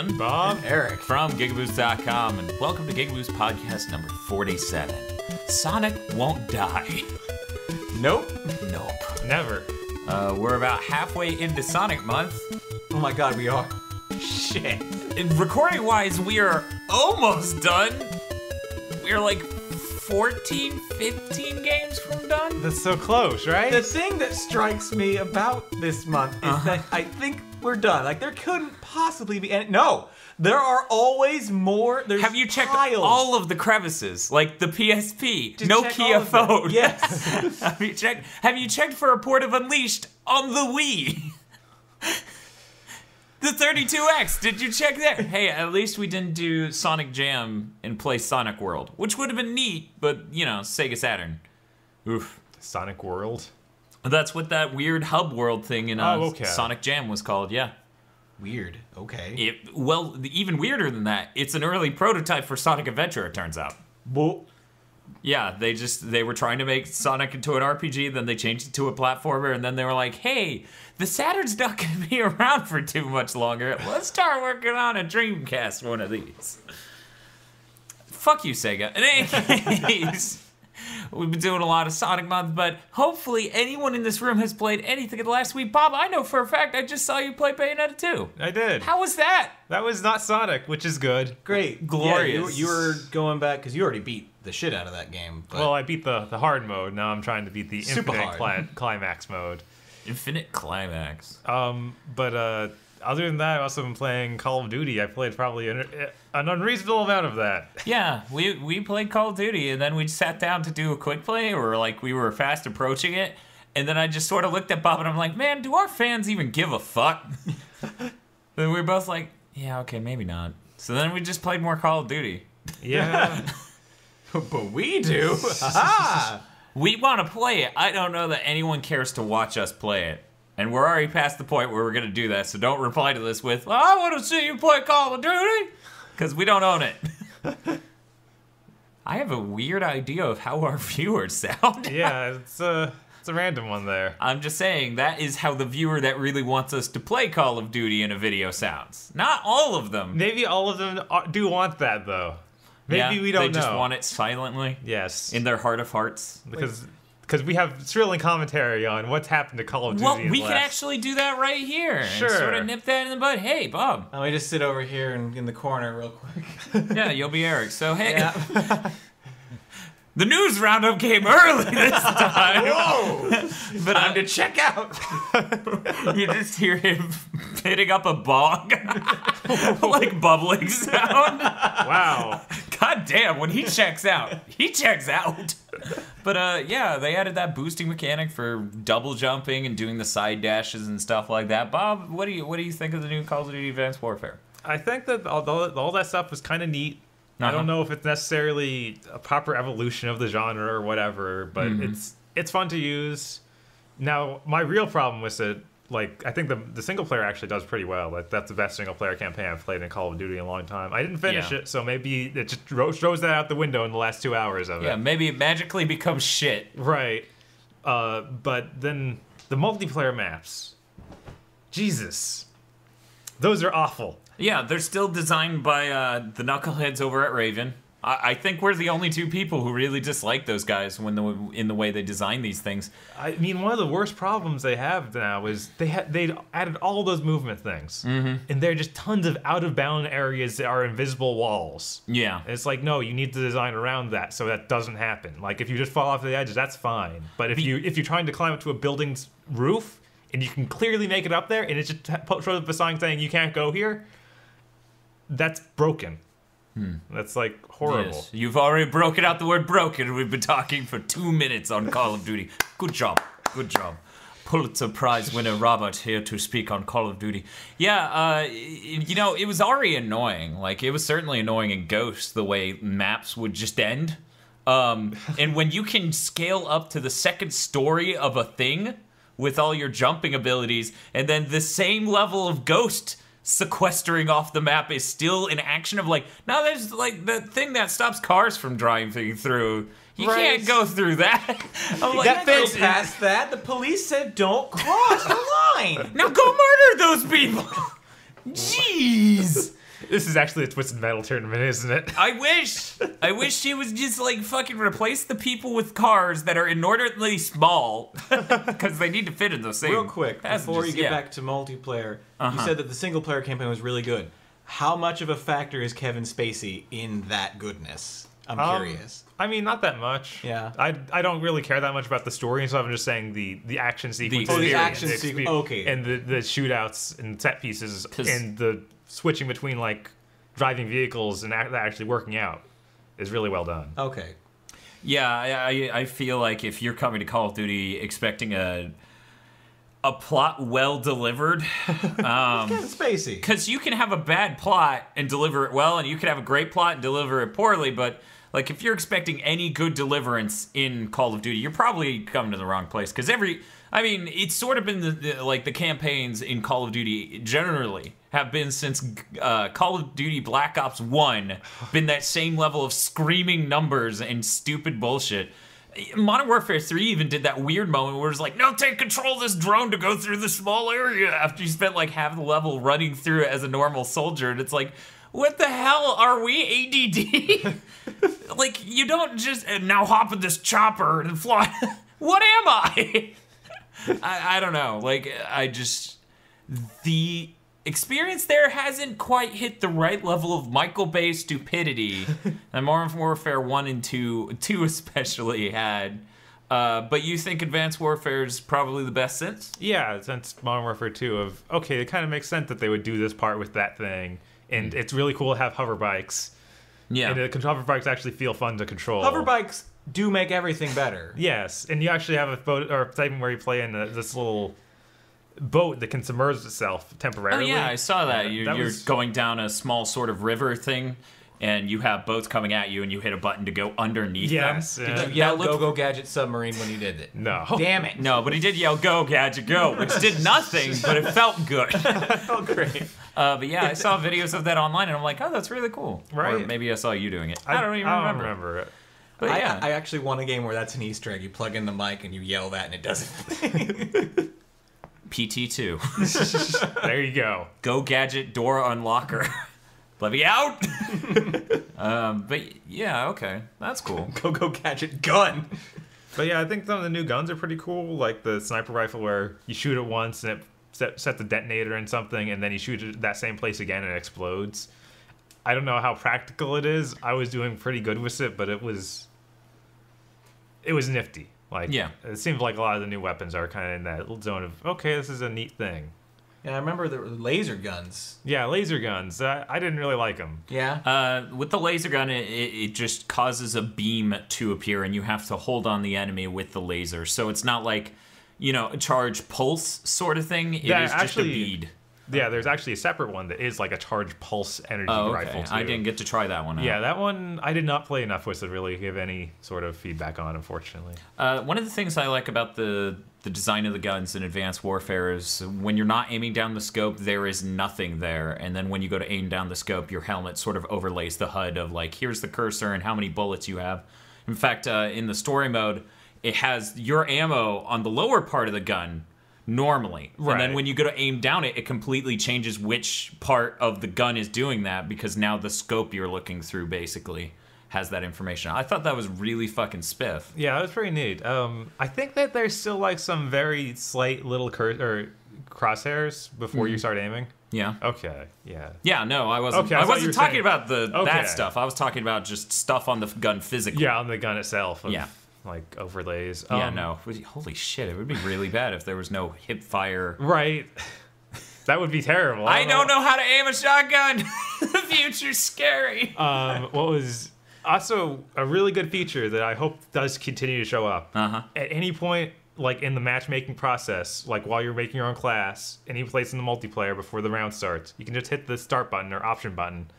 Ian. Bob. Eric. From GigaBoots.com, and welcome to GigaBoots podcast number 47. Sonic won't die. Nope. Nope. Never. We're about halfway into Sonic Month. Oh my god, we are. Shit. Recording-wise, we are almost done. We're like 14, 15 games from done. That's so close, right? The thing that strikes me about this month is that I think we're done. Like, there couldn't possibly be any. No! There are always more. There's Have you checked piles. all of the crevices? Like the PSP, Just check all Nokia of them. phone. Yes. Have you checked for a port of Unleashed on the Wii? The 32X, did you check there? Hey, at least we didn't do Sonic Jam and play Sonic World, which would have been neat, but, you know, Sega Saturn. Oof. Sonic World. That's what that weird hub world thing in Sonic Jam was called, yeah. Weird. Okay. Well, even weirder than that, it's an early prototype for Sonic Adventure, it turns out. Well, Yeah, they were trying to make Sonic into an RPG, then they changed it to a platformer, and then they were like, hey, the Saturn's not going to be around for too much longer. Let's start working on a Dreamcast one of these. Fuck you, Sega. In any case, we've been doing a lot of Sonic Month, but hopefully anyone in this room has played anything in the last week. Bob, I know for a fact I just saw you play Bayonetta 2. I did. How was that? That was not Sonic, which is good. great. Glorious. Yeah, you were going back, because you already beat the shit out of that game. But Well, I beat the hard mode. Now I'm trying to beat the Super infinite climax mode. Infinite Climax. But other than that, I've also been playing Call of Duty. I played probably an unreasonable amount of that. Yeah, we played Call of Duty, and then we sat down to do a quick play, or like we were fast approaching it, and then I just sort of looked at Bob and I'm like, man, do our fans even give a fuck? Then we were both like, yeah, okay, maybe not. So then we just played more Call of Duty. Yeah. but we do. Ha! We want to play it. I don't know that anyone cares to watch us play it. And we're already past the point where we're going to do that, so don't reply to this with, well, I want to see you play Call of Duty, because we don't own it. I have a weird idea of how our viewers sound. Yeah, it's a random one there. I'm just saying, that is how the viewer that really wants us to play Call of Duty in a video sounds. Not all of them. Maybe all of them do want that, though. Maybe we don't know. They just want it silently. Yes. In their heart of hearts. Because we have thrilling commentary on what's happened to Call of Duty. Well, in we the can last... actually do that right here. Sure. And sort of nip that in the bud. Hey, Bob. Let me just sit over here in the corner real quick. Yeah, you'll be Eric. So, hey. Yeah. The news roundup came early this time. Whoa! But Time to check out. you just hear him hitting up a bong. Like bubbling sound. Wow. God damn, when he checks out, he checks out. But yeah, they added that boosting mechanic for double jumping and doing the side dashes and stuff like that. Bob, what do you think of the new Call of Duty Advanced Warfare? I think that all that stuff was kind of neat. I don't know if it's necessarily a proper evolution of the genre or whatever, but it's fun to use. Now, my real problem with it, like, I think the single player actually does pretty well. Like, that's the best single player campaign I've played in Call of Duty in a long time. I didn't finish it, so maybe it just throws that out the window in the last 2 hours of it. Yeah, maybe it magically becomes shit. Right. But then the multiplayer maps. Jesus. Those are awful. Yeah, they're still designed by the knuckleheads over at Raven. I think we're the only two people who really dislike those guys in the way they design these things. I mean, one of the worst problems they have now is they added all those movement things, and there are just tons of out-of-bound areas that are invisible walls. Yeah. And it's like, no, you need to design around that so that doesn't happen. Like, if you just fall off the edges, that's fine. But if you're trying to climb up to a building's roof, and you can clearly make it up there, and it just shows up a sign saying you can't go here, that's broken. That's like horrible. Yes. You've already broken out the word broken. We've been talking for 2 minutes on Call of Duty. Good job. Good job. Pulitzer Prize winner Robert here to speak on Call of Duty. Yeah, you know, it was already annoying. Like, it was certainly annoying in Ghost the way maps would just end. And when you can scale up to the second story of a thing with all your jumping abilities, and then the same level of Ghost sequestering off the map is still in action of like, now there's like the thing that stops cars from driving through. You can't go through that. I'm like, That goes past that. The police said don't cross the line. Now go murder those people. Jeez. This is actually a Twisted Metal tournament, isn't it? I wish she was just like fucking replace the people with cars that are inordinately small because they need to fit in those same. Real quick, before you get back to multiplayer, you said that the single player campaign was really good. How much of a factor is Kevin Spacey in that goodness? I'm curious. I mean, not that much. Yeah. I don't really care that much about the story, so I'm just saying the action sequence. The action sequence. Okay. And the shootouts and set pieces and the switching between like driving vehicles and actually working out is really well done. Okay. Yeah, I feel like if you're coming to Call of Duty expecting a plot well delivered, Kevin Spacey. Because you can have a bad plot and deliver it well, and you can have a great plot and deliver it poorly, but like if you're expecting any good deliverance in Call of Duty, you're probably coming to the wrong place. Because it's sort of been the campaigns in Call of Duty generally have been since Call of Duty Black Ops 1 been that same level of screaming numbers and stupid bullshit. Modern Warfare 3 even did that weird moment where it's like, no, take control of this drone to go through the small area after you spent like half the level running through it as a normal soldier. And it's like, what the hell are we, ADD? Like, you don't just now hop in this chopper and fly. What am I? I don't know. Like, the experience there hasn't quite hit the right level of Michael Bay stupidity that Modern Warfare 1 and 2 especially had. But you think Advanced Warfare is probably the best since? Yeah, since Modern Warfare 2 it kind of makes sense that they would do this part with that thing. And it's really cool to have hover bikes. Yeah. And the hover bikes actually feel fun to control. Hover bikes do make everything better. Yes, and you actually have a boat or a segment where you play in this little boat that can submerge itself temporarily. Oh yeah, I saw that. You're going down a small sort of river thing, and you have boats coming at you, and you hit a button to go underneath them. Did you yell "Go Gadget Submarine" when you did it? No. Damn it. No, but he did yell "Go Gadget Go," which did nothing, but it felt good. It felt great. But yeah, I saw videos of that online, and I'm like, oh, that's really cool. Right. Or maybe I saw you doing it. I don't even remember it. But yeah. I actually won a game where that's an Easter egg. You plug in the mic and you yell that, and it doesn't. PT2. There you go. Go Gadget Door Unlocker. Let me out. But yeah, okay, that's cool. Go Gadget Gun. But yeah, I think some of the new guns are pretty cool, like the sniper rifle where you shoot it once and it sets a detonator in something, and then you shoot it that same place again and it explodes. I don't know how practical it is. I was doing pretty good with it, but it was nifty. Like, yeah, it seems like a lot of the new weapons are kind of in that zone of, okay, this is a neat thing. Yeah, I remember the laser guns. Yeah, laser guns. I didn't really like them. Yeah. With the laser gun, it just causes a beam to appear, and you have to hold on the enemy with the laser. So it's not like, a charge pulse sort of thing. It is just a bead. Yeah, there's actually a separate one that is like a charge pulse energy rifle, too. I didn't get to try that one out. Yeah, that one I did not play enough with to really give any sort of feedback on, unfortunately. One of the things I like about the design of the guns in Advanced Warfare is when you're not aiming down the scope, there is nothing there. And then when you go to aim down the scope, your helmet sort of overlays the HUD of like, here's the cursor and how many bullets you have. In fact, in the story mode, it has your ammo on the lower part of the gun normally. Right. And then when you go to aim down it completely changes which part of the gun is doing that, because now the scope you're looking through basically has that information. I thought that was really fucking spiff. Yeah, that was pretty neat. I think that there's still like some very slight little crosshairs before you start aiming. Yeah. Okay. Yeah. Yeah. No, I wasn't. Okay, I wasn't talking about Okay. that stuff. I was talking about just stuff on the gun physically. Yeah, on the gun itself. Yeah. Like overlays. Yeah. No. Holy shit! It would be really bad if there was no hip fire. Right. That would be terrible. I don't know how to aim a shotgun. The future's scary. What was also a really good feature that I hope does continue to show up. Uh-huh. At any point, like in the matchmaking process, like while you're making your own class, any place in the multiplayer before the round starts, you can just hit the start button or option button,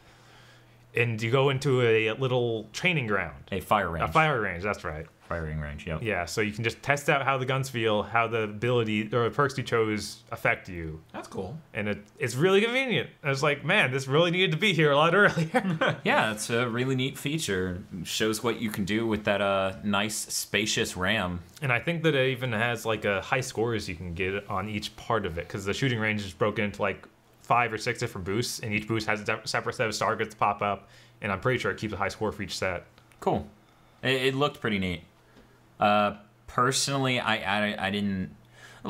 and you go into a little training ground. A fire range. A fire range, that's right. Firing range, yep. Yeah, so you can just test out how the guns feel, how the ability or the perks you chose affect you. That's cool. And it's really convenient. I was like, man, this really needed to be here a lot earlier. Yeah, it's a really neat feature. Shows what you can do with that nice, spacious RAM. And I think that it even has like a high scores you can get on each part of it, because the shooting range is broken into like 5 or 6 different boosts, and each boost has a separate set of targets pop up, and I'm pretty sure it keeps a high score for each set. Cool. It looked pretty neat. Personally, I didn't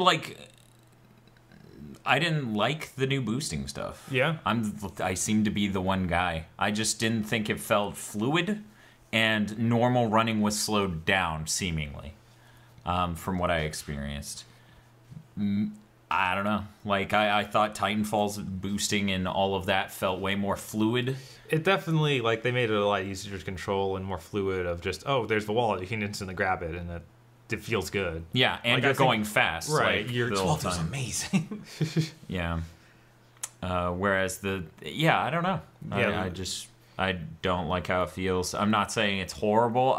like the new boosting stuff. Yeah. I seem to be the one guy. I just didn't think it felt fluid, and normal running was slowed down seemingly, from what I experienced. I don't know. Like, I thought Titanfall's boosting and all of that felt way more fluid. It definitely, like, they made it a lot easier to control and more fluid of just, oh, there's the wall, you can instantly grab it, and it feels good. Yeah, and like, you're going fast. Right. Like, Your the whole 12 is time. amazing. Yeah. Whereas I don't know. Yeah. I don't like how it feels. I'm not saying it's horrible.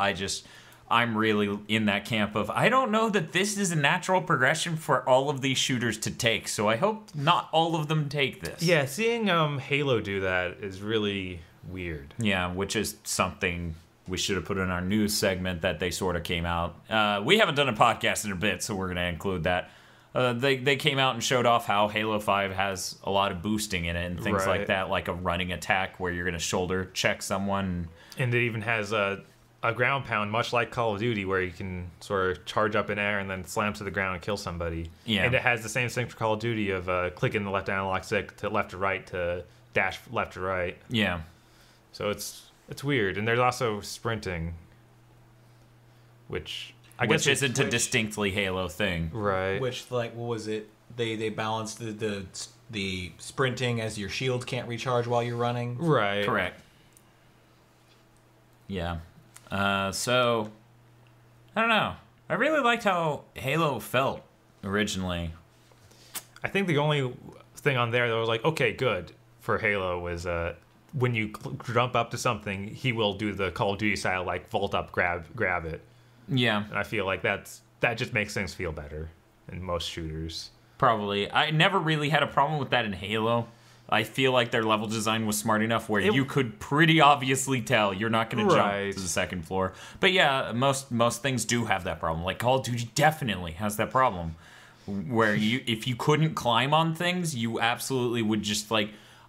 I'm really in that camp of, I don't know that this is a natural progression for all of these shooters to take, so I hope not all of them take this. Yeah, seeing Halo do that is really weird. Yeah, which is something we should have put in our news segment that they sort of came out. We haven't done a podcast in a bit, so we're going to include that. They came out and showed off how Halo 5 has a lot of boosting in it and things like that, like a running attack where you're going to shoulder check someone. And it even has a ground pound, much like Call of Duty, where you can sort of charge up in air and then slam to the ground and kill somebody. Yeah. And it has the same thing for Call of Duty of clicking the left analog stick to left to right to dash left to right. Yeah. So it's weird. And there's also sprinting, which I guess isn't a distinctly Halo thing. Right. Which, like, what was it? They balanced the sprinting as your shield can't recharge while you're running. Right. Correct. Yeah. So, I don't know. I really liked how Halo felt originally. I think the only thing on there that was like, okay, good for Halo was when you jump up to something, he will do the Call of Duty style, like vault up, grab it. Yeah. And I feel like that just makes things feel better in most shooters. Probably. I never really had a problem with that in Halo. I feel like their level design was smart enough where you could pretty obviously tell you're not going to jump to the second floor. But yeah, most things do have that problem. Like Call of Duty definitely has that problem where if you couldn't climb on things, you absolutely would just like,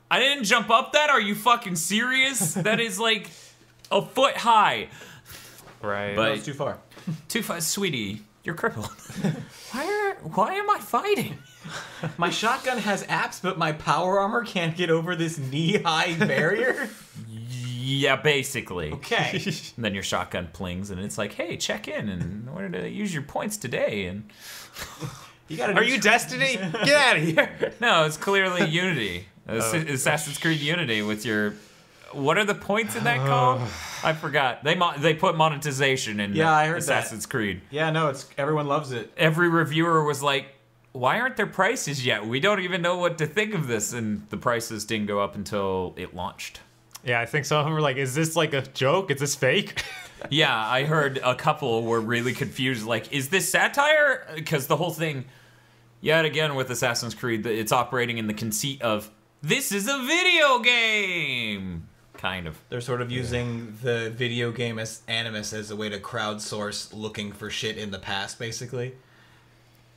I didn't jump up that? Are you fucking serious? That is like a foot high. Right. But It's too far. Too far, sweetie. You're crippled. Why am I fighting? My shotgun has apps, but my power armor can't get over this knee-high barrier? Yeah, basically. Okay. And then your shotgun plings, and it's like, hey, check in, and in order to use your points today, and... Are you Destiny? Get out of here! No, it's clearly Unity. Assassin's Creed Unity with your... What are the points in that called? I forgot. They put monetization in I heard Assassin's Creed. Yeah, no, everyone loves it. Every reviewer was like, why aren't there prices yet? We don't even know what to think of this. And the prices didn't go up until it launched. Yeah, I think some of them were like, is this like a joke? Is this fake? Yeah, I heard a couple were really confused. Like, is this satire? Because the whole thing, yet again with Assassin's Creed, it's operating in the conceit of, this is a video game! Kind of. They're sort of using the video game as Animus as a way to crowdsource looking for shit in the past, basically.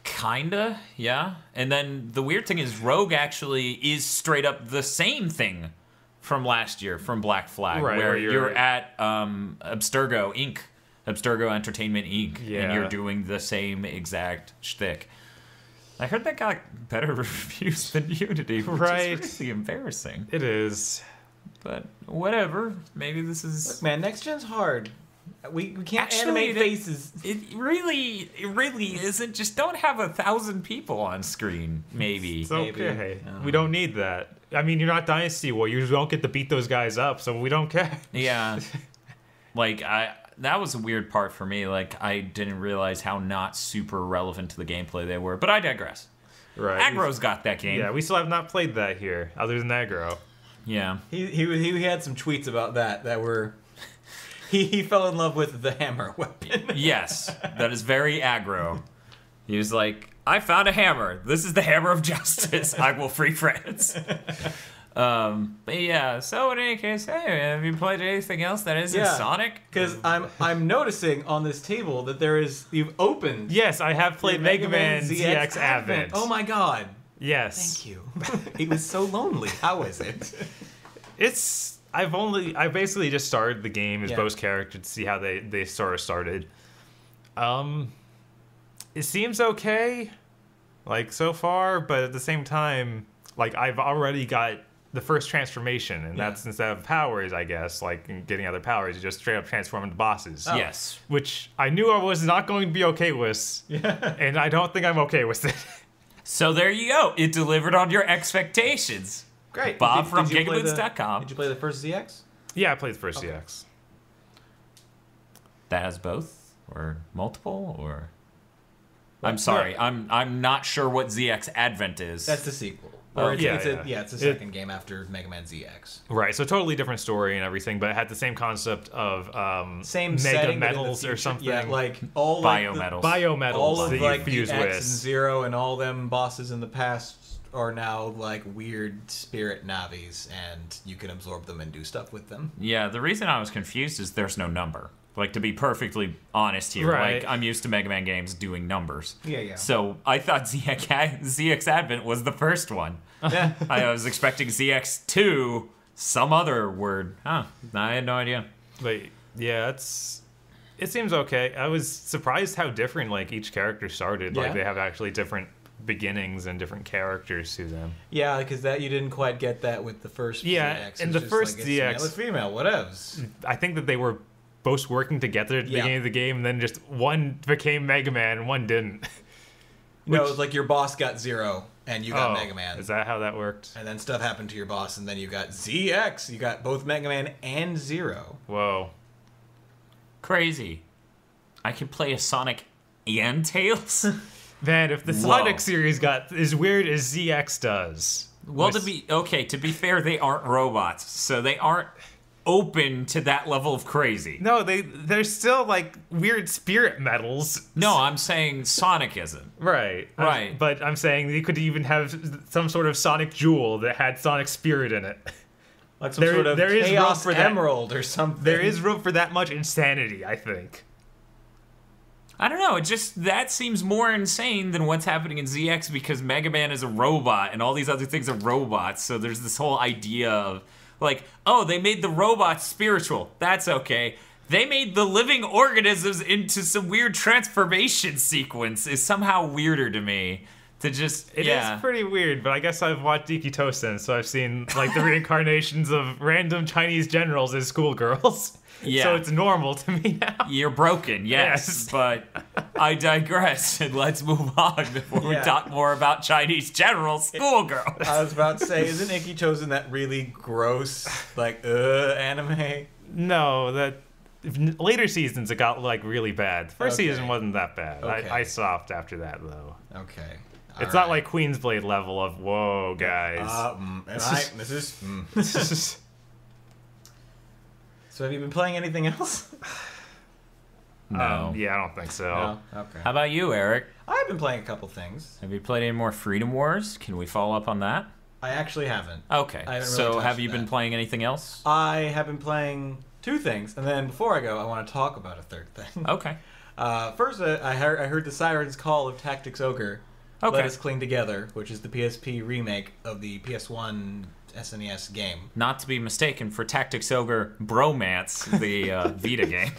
Kinda, yeah. And then the weird thing is Rogue actually is straight up the same thing from last year, from Black Flag, right, where you're at Abstergo Inc., Abstergo Entertainment Inc., and you're doing the same exact shtick. I heard that got better reviews than Unity, which is really embarrassing. It is. But whatever. Maybe this is... Look, man, next gen's hard. We can't Actually, animate faces. It really isn't. Just don't have 1,000 people on screen, maybe. It's okay. We don't need that. I mean, you're not Dynasty War. You don't get to beat those guys up, so we don't care. Yeah. Like, that was a weird part for me. Like, I didn't realize how not super relevant to the gameplay they were. But I digress. Right. Aggro's got that game. Yeah, we still have not played that here, other than Aggro. Yeah. He had some tweets about that were... He fell in love with the hammer weapon. Yes. That is very aggro. He was like, I found a hammer. This is the hammer of justice. I will free friends. But yeah, so in any case, hey, have you played anything else that isn't Sonic? Because I'm noticing on this table that you've opened. Yes, I have played Mega Man ZX Advent. Oh my god. Yes. Thank you. It was so lonely. How is it? I basically just started the game as Yeah. Bo's character to see how they sort of started. It seems okay, like, so far, but at the same time, like, I've already got the first transformation, and that's instead of powers, I guess, like getting other powers, you just straight up transform into bosses. Oh. Yes. Which I knew I was not going to be okay with, and I don't think I'm okay with it. So there you go. It delivered on your expectations. Great. Bob Did from you play GigaBoots.com. Did you play the first ZX? Yeah, I played the first CX. That has both or multiple or. I'm sorry. I'm not sure what ZX Advent is. That's the sequel. Oh, Or it's yeah. it's the second game after Mega Man ZX. Right, so totally different story and everything, but it had the same concept of Same mega setting, but in the metals or future. something. Yeah, like all like Biometals. Biometals all of that like you the fuse X and with. Zero and all them bosses in the past are now like weird spirit navis, and you can absorb them and do stuff with them. Yeah, the reason I was confused is there's no number. Like, to be perfectly honest here, Right. like, I'm used to Mega Man games doing numbers. Yeah. So I thought ZX Advent was the first one. Yeah. I was expecting ZX2, some other word. Huh, I had no idea. But yeah, it seems okay. I was surprised how different like each character started. Yeah. Like they have actually different beginnings and different characters to them. Yeah, because that you didn't quite get that with the first Yeah, ZX. in It's the just first like, it's ZX male, it's female, whatevs. I think that they were both working together at the beginning of the game, and then just one became Mega Man and one didn't. No, it was like your boss got Zero and you got Oh, Mega Man. Is that how that worked? And then stuff happened to your boss, and then you got ZX. You got both Mega Man and Zero. Whoa. Crazy. I could play a Sonic and Tails? Man, if the Sonic series got as weird as ZX does. Well, to be fair, they aren't robots, so they aren't open to that level of crazy. No, they're still like weird spirit metals. No, I'm saying Sonic isn't. Right. Right. But I'm saying you could even have some sort of Sonic jewel that had Sonic spirit in it. Like some sort of there is Chaos room for that. Emerald or something. There is room for that much insanity, I think. I don't know, it just, that seems more insane than what's happening in ZX because Mega Man is a robot and all these other things are robots, so there's this whole idea of, like, oh, they made the robots spiritual. That's okay. They made the living organisms into some weird transformation sequence is somehow weirder to me. To just, It is pretty weird, but I guess I've watched Iki Tosen, so I've seen, like, the reincarnations of random Chinese generals as schoolgirls. Yeah. So it's normal to me now. You're broken, yes. But I digress, and let's move on before we talk more about Chinese general schoolgirls. I was about to say, isn't Iki chosen that really gross, like, anime? No, later seasons it got, like, really bad. The first season wasn't that bad. Okay. I stopped after that, though. Okay. It's not like Queen's Blade level of, whoa, guys. This is... So have you been playing anything else? No. Yeah, I don't think so. No? Okay. How about you, Eric? I've been playing a couple things. Have you played any more Freedom Wars? Can we follow up on that? I actually haven't. Okay. I haven't really So touched have you been that. playing anything else? I have been playing two things, and then before I go, I want to talk about a third thing. Okay. First, I heard the Siren's Call of Tactics Ogre. Okay. Let Us Cling Together, which is the PSP remake of the PS1 SNES game. Not to be mistaken for Tactics Ogre Bromance, the Vita game.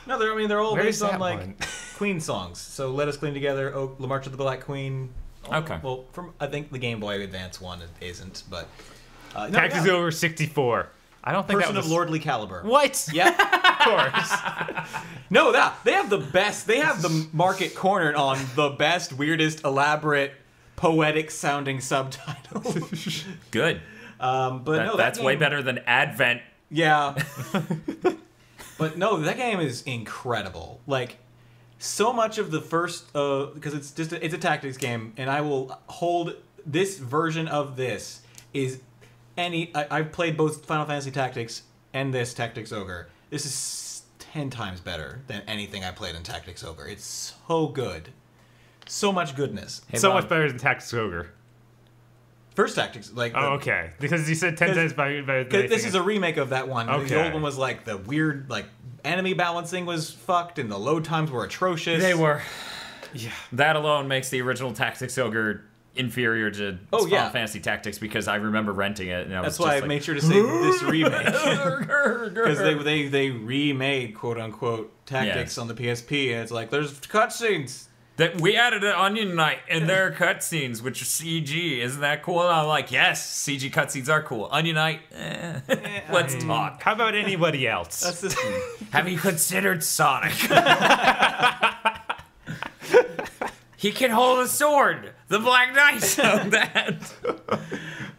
No, they're all Where's based on that like one? Queen songs. So Let Us Cling Together, La March of the Black Queen. Okay. Well, from I think the Game Boy Advance one isn't, but no, Tactics yeah. Over 64. I don't think Person that was... of Lordly Caliber. What? Yeah. Of course. No, they have the best. They have the market cornered on the best, weirdest, elaborate, poetic sounding subtitles. Good. But That's way better than Advent. Yeah. But no, that game is incredible. Like, so much of the first, because it's a tactics game, and I will hold this version of this is I've played both Final Fantasy Tactics and this Tactics Ogre. This is 10 times better than anything I played in Tactics Ogre. It's so good. So much goodness. Hey, So Bob. much better than Tactics Ogre. First Tactics, like... Oh, okay. Because you said 10 times better than Because this anything. is a remake of that one. The Okay. old one was like the weird, like, enemy balancing was fucked and the load times were atrocious. They were. Yeah. That alone makes the original Tactics Ogre inferior to Oh, Final yeah. Fantasy Tactics because I remember renting it and I was That's why I just made sure to say this remake. Because they remade quote unquote Tactics Yes. on the PSP, and it's like there's cutscenes. that we added an Onion Knight and there are cutscenes which are CG. Isn't that cool? And I'm like, yes, CG cutscenes are cool. Onion Knight, let's talk. How about anybody else? That's the Have you considered Sonic? He can hold a sword. The Black Knight of that.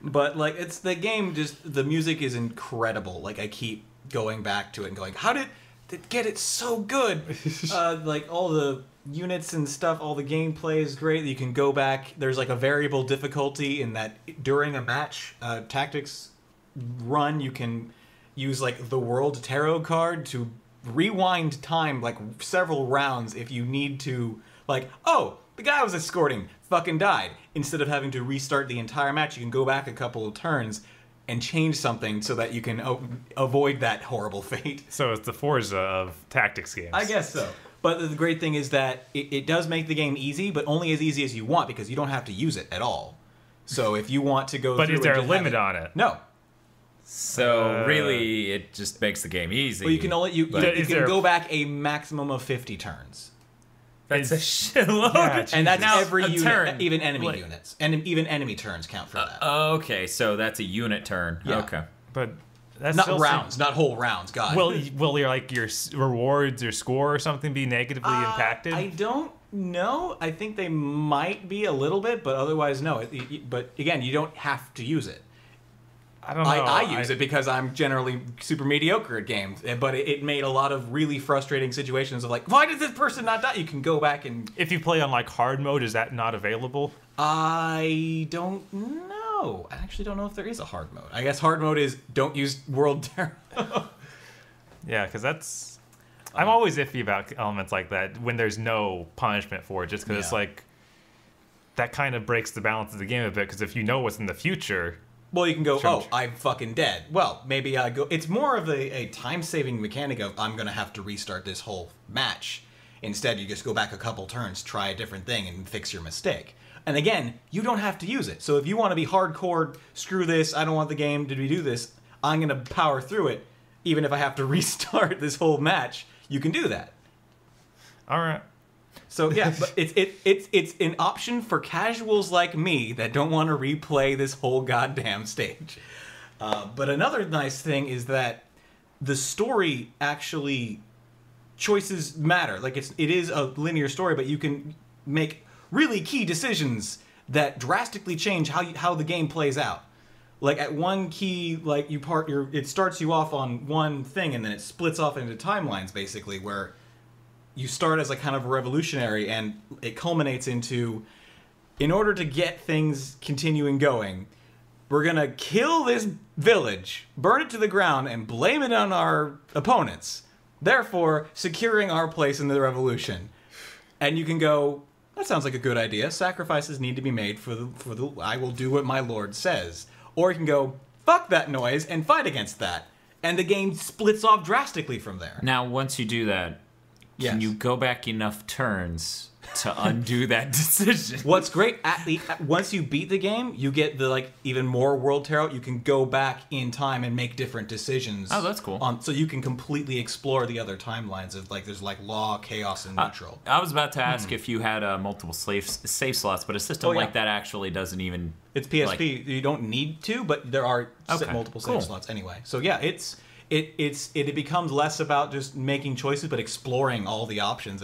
But like it's the game. Just the music is incredible. Like I keep going back to it and going, how did they get it so good? Like all the units and stuff, all the gameplay is great. You can go back. There's like a variable difficulty in that during a match tactics run, you can use like the World Tarot card to rewind time like several rounds if you need to. Like, oh, the guy I was escorting fucking died. Instead of having to restart the entire match, you can go back a couple of turns and change something so that you can avoid that horrible fate. So it's the Forza of tactics games. I guess so. But the great thing is that it does make the game easy, but only as easy as you want because you don't have to use it at all. So if you want to go But through is there a and just have limit on it? No. So really, it just makes the game easy. Well, you can only you Is can there- go back a maximum of 50 turns. That's a shitload. Yeah, And that's Now, every a unit, turn. even enemy Like- units. And even enemy turns count for that. Okay, so that's a unit turn. Yeah. Okay. But that's Not still rounds, not whole rounds, God. Will your like your rewards or score or something be negatively impacted? I don't know. I think they might be a little bit, but otherwise, no. But again, you don't have to use it. I don't know. I use it because I'm generally super mediocre at games, but it made a lot of really frustrating situations of like, why did this person not die? You can go back and... If you play on like hard mode, is that not available? I don't know. I actually don't know if there is a hard mode. I guess hard mode is don't use World Terror. Yeah, because that's... I'm always iffy about elements like that when there's no punishment for it, just because it's Yeah. like... That kind of breaks the balance of the game a bit, because if you know what's in the future... Well, you can go, Sure. oh, I'm fucking dead. Well, maybe I go... It's more of a time-saving mechanic of I'm going to have to restart this whole match. Instead, you just go back a couple turns, try a different thing, and fix your mistake. And again, you don't have to use it. So if you want to be hardcore, screw this, I don't want the game to do this, I'm going to power through it. Even if I have to restart this whole match, you can do that. All right. So yeah, but it's an option for casuals like me that don't want to replay this whole goddamn stage. But another nice thing is that the story actually choices matter. Like it is a linear story, but you can make really key decisions that drastically change how the game plays out. Like at one key, like it starts you off on one thing and then it splits off into timelines basically where you start as a kind of a revolutionary and it culminates into, in order to get things continuing going, we're gonna kill this village, burn it to the ground, and blame it on our opponents, therefore securing our place in the revolution. And you can go, that sounds like a good idea. Sacrifices need to be made for the I will do what my lord says. Or you can go, fuck that noise and fight against that. And the game splits off drastically from there. Now, once you do that, can Yes. you go back enough turns to undo that decision? What's great once you beat the game, you get the even more World Tarot. You can go back in time and make different decisions. Oh, that's cool. So you can completely explore the other timelines of there's law, chaos, and neutral. I was about to ask if you had multiple save slots, but a system Oh, yeah. like that actually doesn't even... It's PSP. You don't need to, but there are Okay, multiple cool. save slots anyway. So yeah, it becomes less about just making choices, but exploring all the options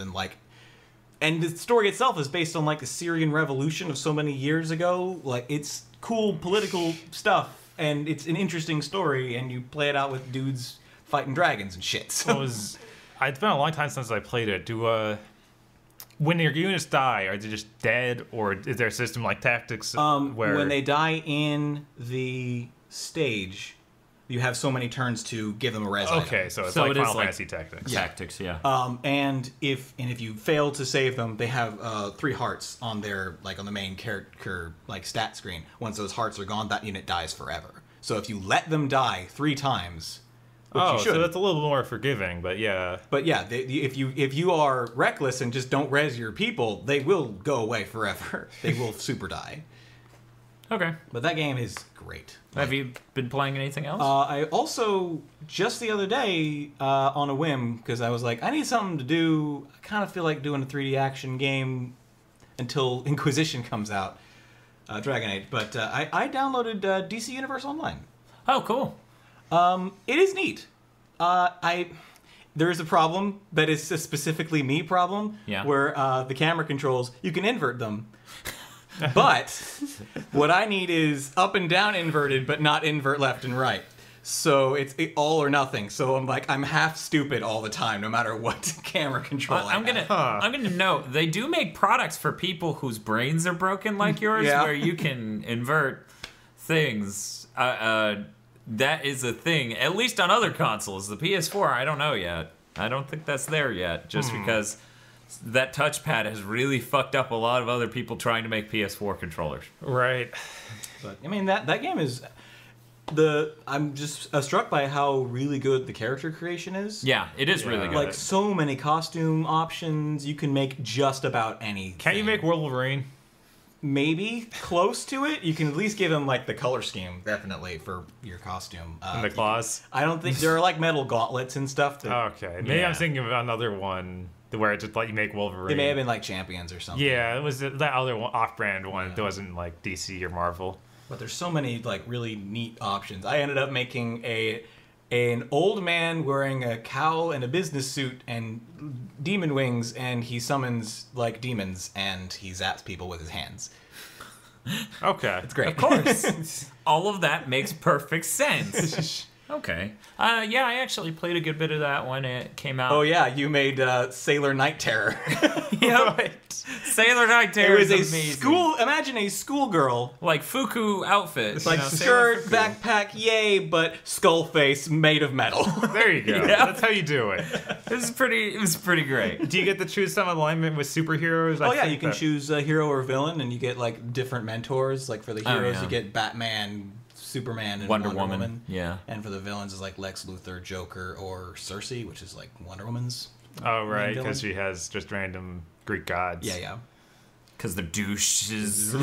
and the story itself is based on the Syrian Revolution of so many years ago. It's cool political stuff, and it's an interesting story, and you play it out with dudes fighting dragons and shit. So. It's been a long time since I played it. When your units die, are they just dead, or is there a system like Tactics where When they die in the stage, you have so many turns to give them a res item. Okay, so it's So like it is Final like- Fantasy Tactics. Tactics, yeah. And if you fail to save them, they have 3 hearts on their on the main character stat screen. Once those hearts are gone, that unit dies forever. So if you let them die 3 times, which you should. So that's a little more forgiving, but yeah. But yeah, if you are reckless and just don't res your people, they will go away forever. They will super die. Okay. But that game is great. Have you been playing anything else? I also, just the other day, on a whim, because I was like, I need something to do. I kind of feel like doing a 3D action game until Inquisition comes out, Dragon Age. But I downloaded DC Universe Online. Oh, cool. It is neat. There is a problem that is a specifically me problem, where the camera controls, you can invert them. But what I need is up and down inverted, but not invert left and right. So it's all or nothing. So I'm half stupid all the time, no matter what camera control I'm gonna note they do make products for people whose brains are broken like yours, where you can invert things. That is a thing, at least on other consoles. The PS4, I don't know yet. I don't think that's there yet, just because that touchpad has really fucked up a lot of other people trying to make PS4 controllers. Right. But I mean, that game is I'm just struck by how really good the character creation is. Yeah, it is really good. Like so many costume options. You can make just about anything. Can't you make Wolverine? Maybe close to it. You can at least give him like the color scheme, definitely, for your costume. And the claws? I don't think there are like metal gauntlets and stuff. Okay, maybe I'm thinking of another one where it just let you make Wolverine. It may have been like Champions or something. Yeah, it was that other one, off-brand one that wasn't like DC or Marvel. But there's so many like really neat options. I ended up making an old man wearing a cowl and a business suit and demon wings, and he summons like demons and he zaps people with his hands. Okay, it's great. Of course. All of that makes perfect sense. Okay. Yeah, I actually played a good bit of that when it came out. Oh yeah, you made Sailor Night Terror. Yep. Right. Sailor Night Terror is amazing. Imagine a schoolgirl. Like Fuku outfit. It's like skirt, backpack, yay, but skull face made of metal. There you go. That's how you do it. It was pretty great. Do you get to choose some alignment with superheroes? Oh yeah, you can choose a hero or villain, and you get like different mentors. Like for the heroes, you get Batman, Superman, and Wonder Woman. Yeah. And for the villains, is like Lex Luthor, Joker, or Cersei, which is like Wonder Woman's. Oh right, because she has just random Greek gods. Yeah. Because they're douches.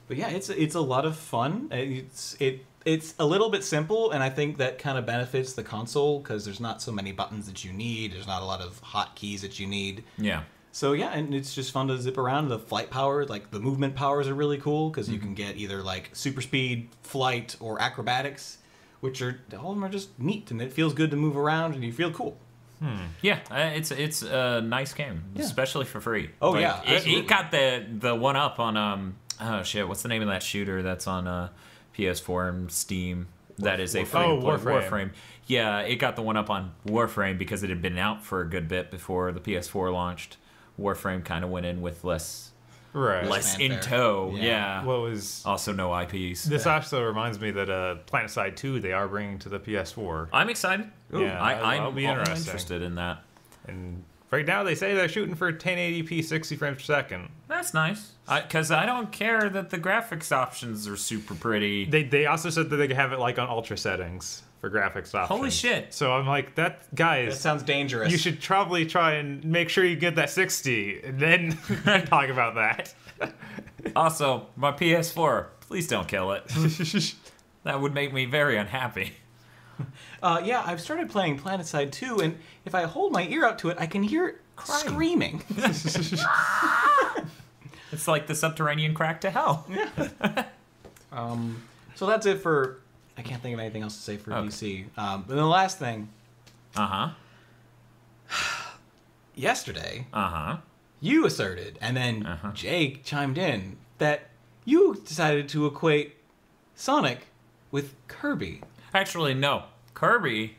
But yeah, it's a lot of fun. It's a little bit simple, and I think that kind of benefits the console because there's not so many buttons that you need. There's not a lot of hotkeys that you need. Yeah. So yeah, and it's just fun to zip around. The flight power, like the movement powers, are really cool because you can get either like super speed, flight, or acrobatics, which are all of them are just neat, and it feels good to move around, and you feel cool. Yeah, it's a nice game, especially for free. Oh like, yeah, it got the one up on oh shit, what's the name of that shooter that's on PS4 and Steam? That is a Warframe. Yeah, it got the one up on Warframe because it had been out for a good bit before the PS4 launched. Warframe kind of went in with less in tow. Yeah. What was also no IPs. This also reminds me that PlanetSide 2 they are bringing to the PS4. I'm excited. Ooh, yeah, I'm be interested in that. And right now they say they're shooting for 1080p 60 frames per second. That's nice. Because I don't care that the graphics options are super pretty. They also said that they could have it like on ultra settings for graphics options. Holy shit. So I'm like, guys. That sounds dangerous. You should probably try and make sure you get that 60 and then talk about that. Also, my PS4, please don't kill it. That would make me very unhappy. Yeah, I've started playing PlanetSide 2, and if I hold my ear up to it, I can hear it screaming. It's like the subterranean crack to hell. Yeah. So that's it for... I can't think of anything else to say for DC. But then the last thing... Yesterday... You asserted, and then Jake chimed in, that you decided to equate Sonic with Kirby. Actually, no. Kirby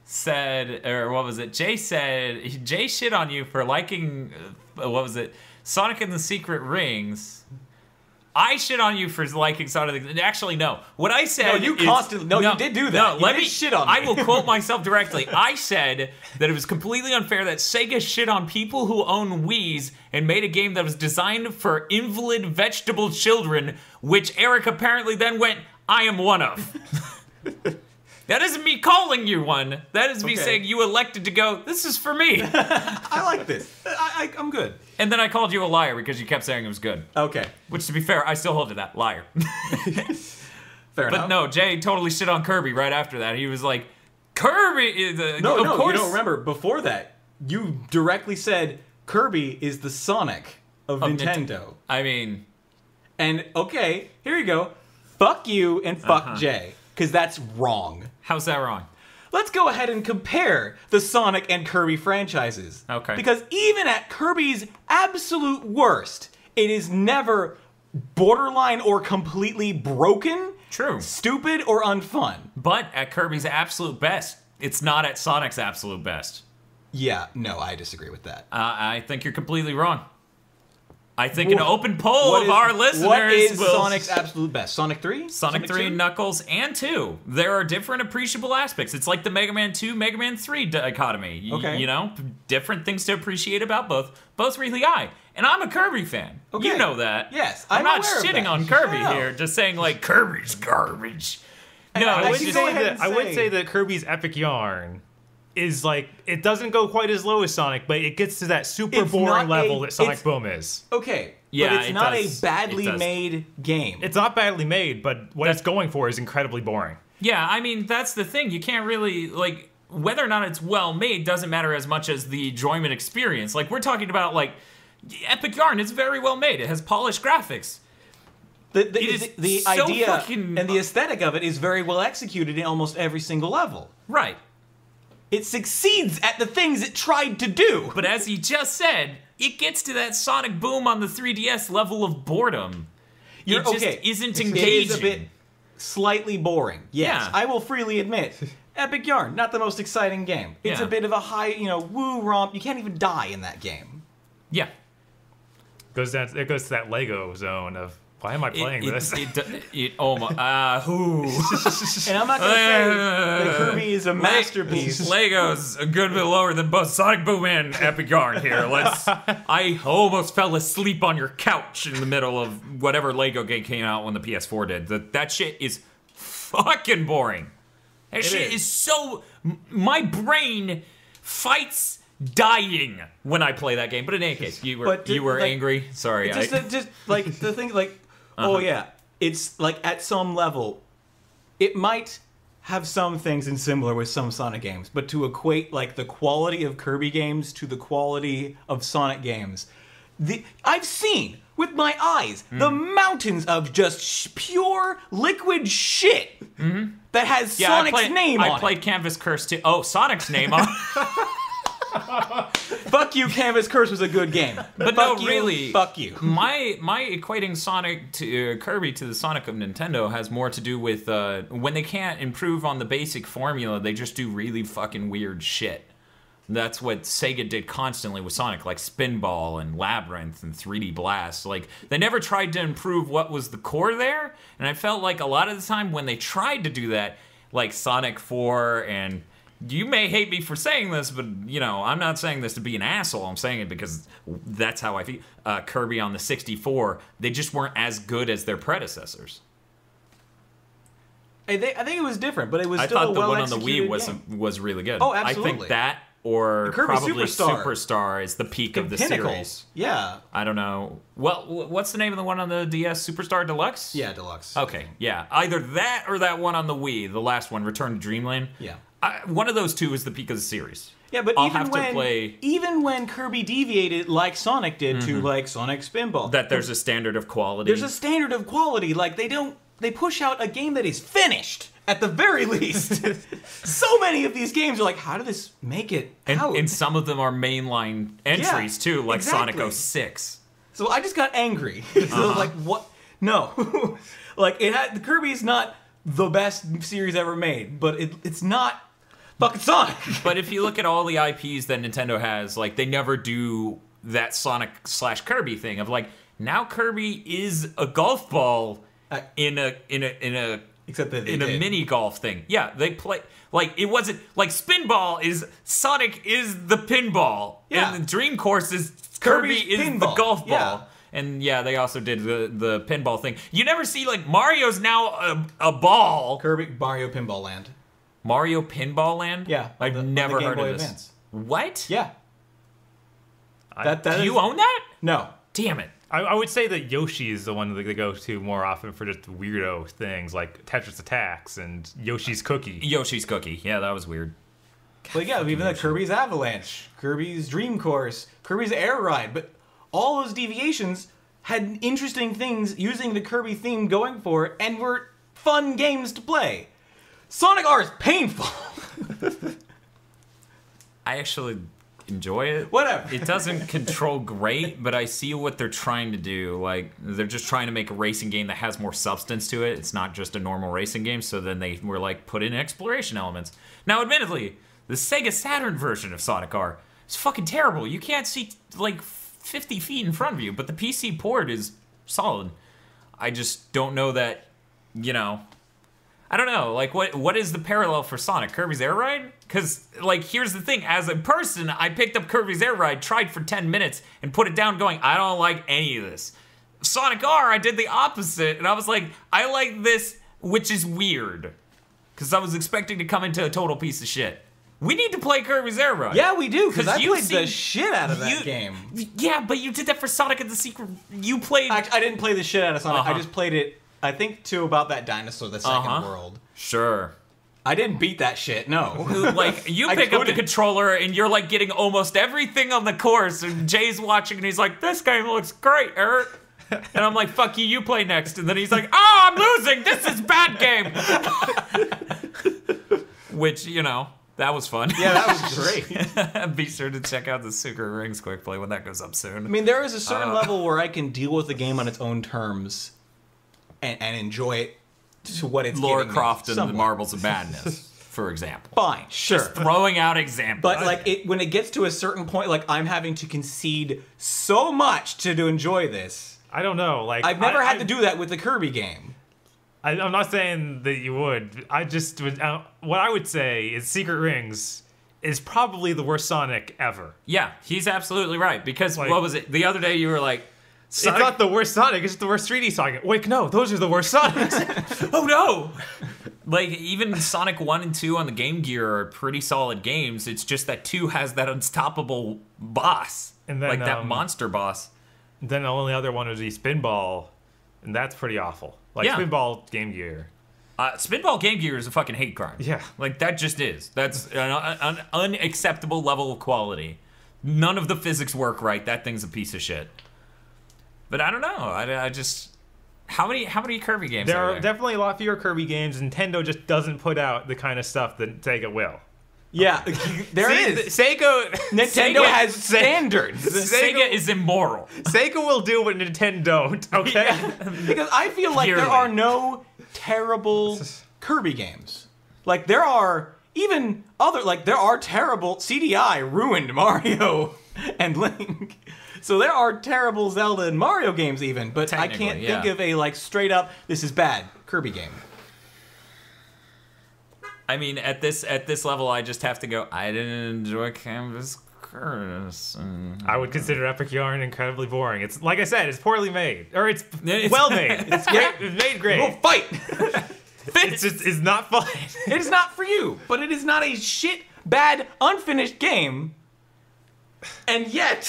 said, or what was it? Jay shit on you for liking, what was it? Sonic and the Secret Rings. I shit on you for liking Sonic. Actually, no. What I said. No, you constantly. No, you did do that. No, let me shit on me. I will quote myself directly. I said that it was completely unfair that Sega shit on people who own Wiis and made a game that was designed for invalid vegetable children, which Eric apparently then went, I am one of. That isn't me calling you one. That is me saying you elected to go, this is for me. I like this. I'm good. And then I called you a liar because you kept saying it was good. Okay. Which, to be fair, I still hold to that. Liar. Fair enough. But no, Jay totally shit on Kirby right after that. He was like, Kirby is No, of course. you don't remember. Before that, you directly said Kirby is the Sonic of Nintendo. I mean... And, okay, here you go. Fuck you and fuck Jay. Because that's wrong. How's that wrong? Let's go ahead and compare the Sonic and Kirby franchises. Okay. Because even at Kirby's absolute worst, it is never borderline or completely broken, True. stupid, or unfun. But at Kirby's absolute best, it's not at Sonic's absolute best. Yeah, no, I disagree with that. I think you're completely wrong. I think an open poll of our listeners What is will... Sonic's absolute best? Sonic 3? Sonic 3, 2? Knuckles, and 2. There are different appreciable aspects. It's like the Mega Man 2, Mega Man 3 dichotomy. Okay. You know? Different things to appreciate about both. Both really high. And I'm a Kirby fan. Okay. You know that. Yes, I'm not aware of shitting that. on Kirby No. here, just saying, like, Kirby's garbage. And No, I it's would just... go ahead and I would say- say that Kirby's Epic Yarn is like, it doesn't go quite as low as Sonic, but it gets to that super It's boring not level a- that Sonic it's- Boom is. Okay, Yeah, but it's it not does. a badly It does. made game. It's not badly made, but what it's going for is incredibly boring. Yeah, I mean, that's the thing. You can't really, like, whether or not it's well made doesn't matter as much as the enjoyment experience. Like, we're talking about, like, Epic Yarn is very well made. It has polished graphics. The so idea fucking- and the aesthetic of it is very well executed in almost every single level. Right. It succeeds at the things it tried to do. But as he just said, it gets to that Sonic Boom on the 3DS level of boredom. You're, it just okay, isn't it engaging. is a bit slightly boring. Yes, Yeah. I will freely admit. Epic Yarn, not the most exciting game. It's Yeah. a bit of a high, woo romp. You can't even die in that game. Yeah. It goes to that Lego zone of, why am I playing this? Oh my, who? And I'm not gonna say that Kirby is a masterpiece. Lego's a good bit lower than both Sonic Boom and Epic Yarn here. I almost fell asleep on your couch in the middle of whatever Lego game came out when the PS4 did. That shit is fucking boring. That shit is so... My brain fights dying when I play that game. But in any case, you were angry. Sorry. Just like the thing, like, oh yeah, it's like at some level, it might have some things in similar with some Sonic games, but to equate like the quality of Kirby games to the quality of Sonic games, I've seen with my eyes the mountains of just pure liquid shit that has Sonic's name on it. I played Canvas Curse too. Oh, Sonic's name on Fuck you, Canvas Curse was a good game. But fuck no, you, really, fuck you. My equating Sonic to Kirby to the Sonic of Nintendo has more to do with when they can't improve on the basic formula, they just do really fucking weird shit. That's what Sega did constantly with Sonic, like Spinball and Labyrinth and 3D Blast. Like, they never tried to improve what was the core there, and I felt like a lot of the time when they tried to do that, like Sonic 4 and... You may hate me for saying this, but, I'm not saying this to be an asshole. I'm saying it because that's how I feel. Kirby on the 64, they just weren't as good as their predecessors. I think it was different, but it was I still thought a the well one on the Wii game. was really good. Oh, absolutely. I think that or Kirby probably Superstar. Superstar is the peak of the Pinnacle. series. Yeah. I don't know. Well, what's the name of the one on the DS? Superstar Deluxe? Yeah, Deluxe. Okay, yeah. Either that or that one on the Wii, the last one, Return to Dreamland. Yeah. One of those two is the peak of the series. Yeah, but I'll even have to play... even when Kirby deviated like Sonic did to like Sonic Spinball, That there's a standard of quality. there's a standard of quality. Like they push out a game that is finished at the very least. So many of these games are like, how did this make it out? And some of them are mainline entries too, like exactly. Sonic 06. So I just got angry. So I was like, what? No, like the Kirby's not the best series ever made, but it's not fucking Sonic. But if you look at all the IPs that Nintendo has, like they never do that Sonic/Kirby thing of like now Kirby is a golf ball in a Except that in a mini golf thing. Yeah, they play like it wasn't like Spinball is Sonic is the pinball, Yeah. and the Dream Course is Kirby Kirby's is the pinball. golf ball. Yeah. And yeah, they also did the pinball thing. You never see like Mario's now a ball. Kirby Mario Pinball Land. Mario Pinball Land? Yeah, I've on the never Game heard Boy of this. Advance. What? Yeah. Do you own that? No. Damn it. I would say that Yoshi is the one that they go to more often for just weirdo things like Tetris Attacks and Yoshi's Cookie. Yoshi's Cookie. Yeah, that was weird. But yeah, even like Kirby's Avalanche, Kirby's Dream Course, Kirby's Air Ride, but all those deviations had interesting things using the Kirby theme going for it and were fun games to play. Sonic R is painful. I actually enjoy it. Whatever. It doesn't control great, but I see what they're trying to do. Like, they're just trying to make a racing game that has more substance to it. It's not just a normal racing game, so then they were like, put in exploration elements. Now, admittedly, the Sega Saturn version of Sonic R is fucking terrible. You can't see, like, 50 feet in front of you, but the PC port is solid. I just don't know that, you know... I don't know, like, what is the parallel for Sonic? Kirby's Air Ride? Because, like, here's the thing. As a person, I picked up Kirby's Air Ride, tried for 10 minutes, and put it down going, I don't like any of this. Sonic R, I did the opposite, and I was like, I like this, which is weird. Because I was expecting to come into a total piece of shit. We need to play Kirby's Air Ride. Yeah, we do, because I played the shit out of that game. Yeah, but you did that for Sonic and the Secret... You played... I didn't play the shit out of Sonic. I just played it... I think, to about that dinosaur, the second world. Sure. I didn't beat that shit, no. Like, you pick up the controller and you're, like, getting almost everything on the course, and Jay's watching and he's like, this game looks great, Eric. And I'm like, fuck you, you play next. And then he's like, oh, I'm losing, this is bad game. Which, you know, that was fun. Yeah, that was great. Be sure to check out the Secret Rings quick play when that goes up soon. I mean, there is a certain level where I can deal with the game on its own terms. And enjoy it to what it's Lara giving Croft me, and the Marbles of Madness, for example. Fine, sure. Just throwing out examples. But like when it gets to a certain point, like I'm having to concede so much to enjoy this. I don't know. Like I've never had to do that with the Kirby game. I'm not saying that you would. I just would. What I would say is Secret Rings is probably the worst Sonic ever. Yeah, he's absolutely right. Because like, what was it? The other day you were like, Sonic? It's not the worst Sonic, it's the worst 3D Sonic. Wait, no, those are the worst Sonics. Oh no! Like, even Sonic 1 and 2 on the Game Gear are pretty solid games. It's just that 2 has that unstoppable boss. And then, like, that monster boss. Then the only other one would be Spinball, and that's pretty awful. Like, yeah. Spinball Game Gear. Spinball Game Gear is a fucking hate crime. Yeah. Like, that just is. That's an unacceptable level of quality. None of the physics work right. That thing's a piece of shit. But I don't know. I just... How many Kirby games there are there? Definitely a lot fewer Kirby games. Nintendo just doesn't put out the kind of stuff that Sega will. Yeah, there is. Nintendo has standards. Sega is immoral. Sega will do what Nintendo don't, okay? Yeah. Because I feel like there are no terrible Kirby games. Like, there are even other... Like, there are terrible... CDI ruined Mario and Link. So there are terrible Zelda and Mario games even, but I can't think of a, like, straight up, this is bad Kirby game. I mean, at this level, I just have to go, I didn't enjoy Canvas Curse. I would consider Epic Yarn incredibly boring. It's, like I said, it's poorly made. Or it's well made. It's great. It's made great. We'll fight! It's not fun. It is not for you, but it is not a shit, bad, unfinished game. And yet,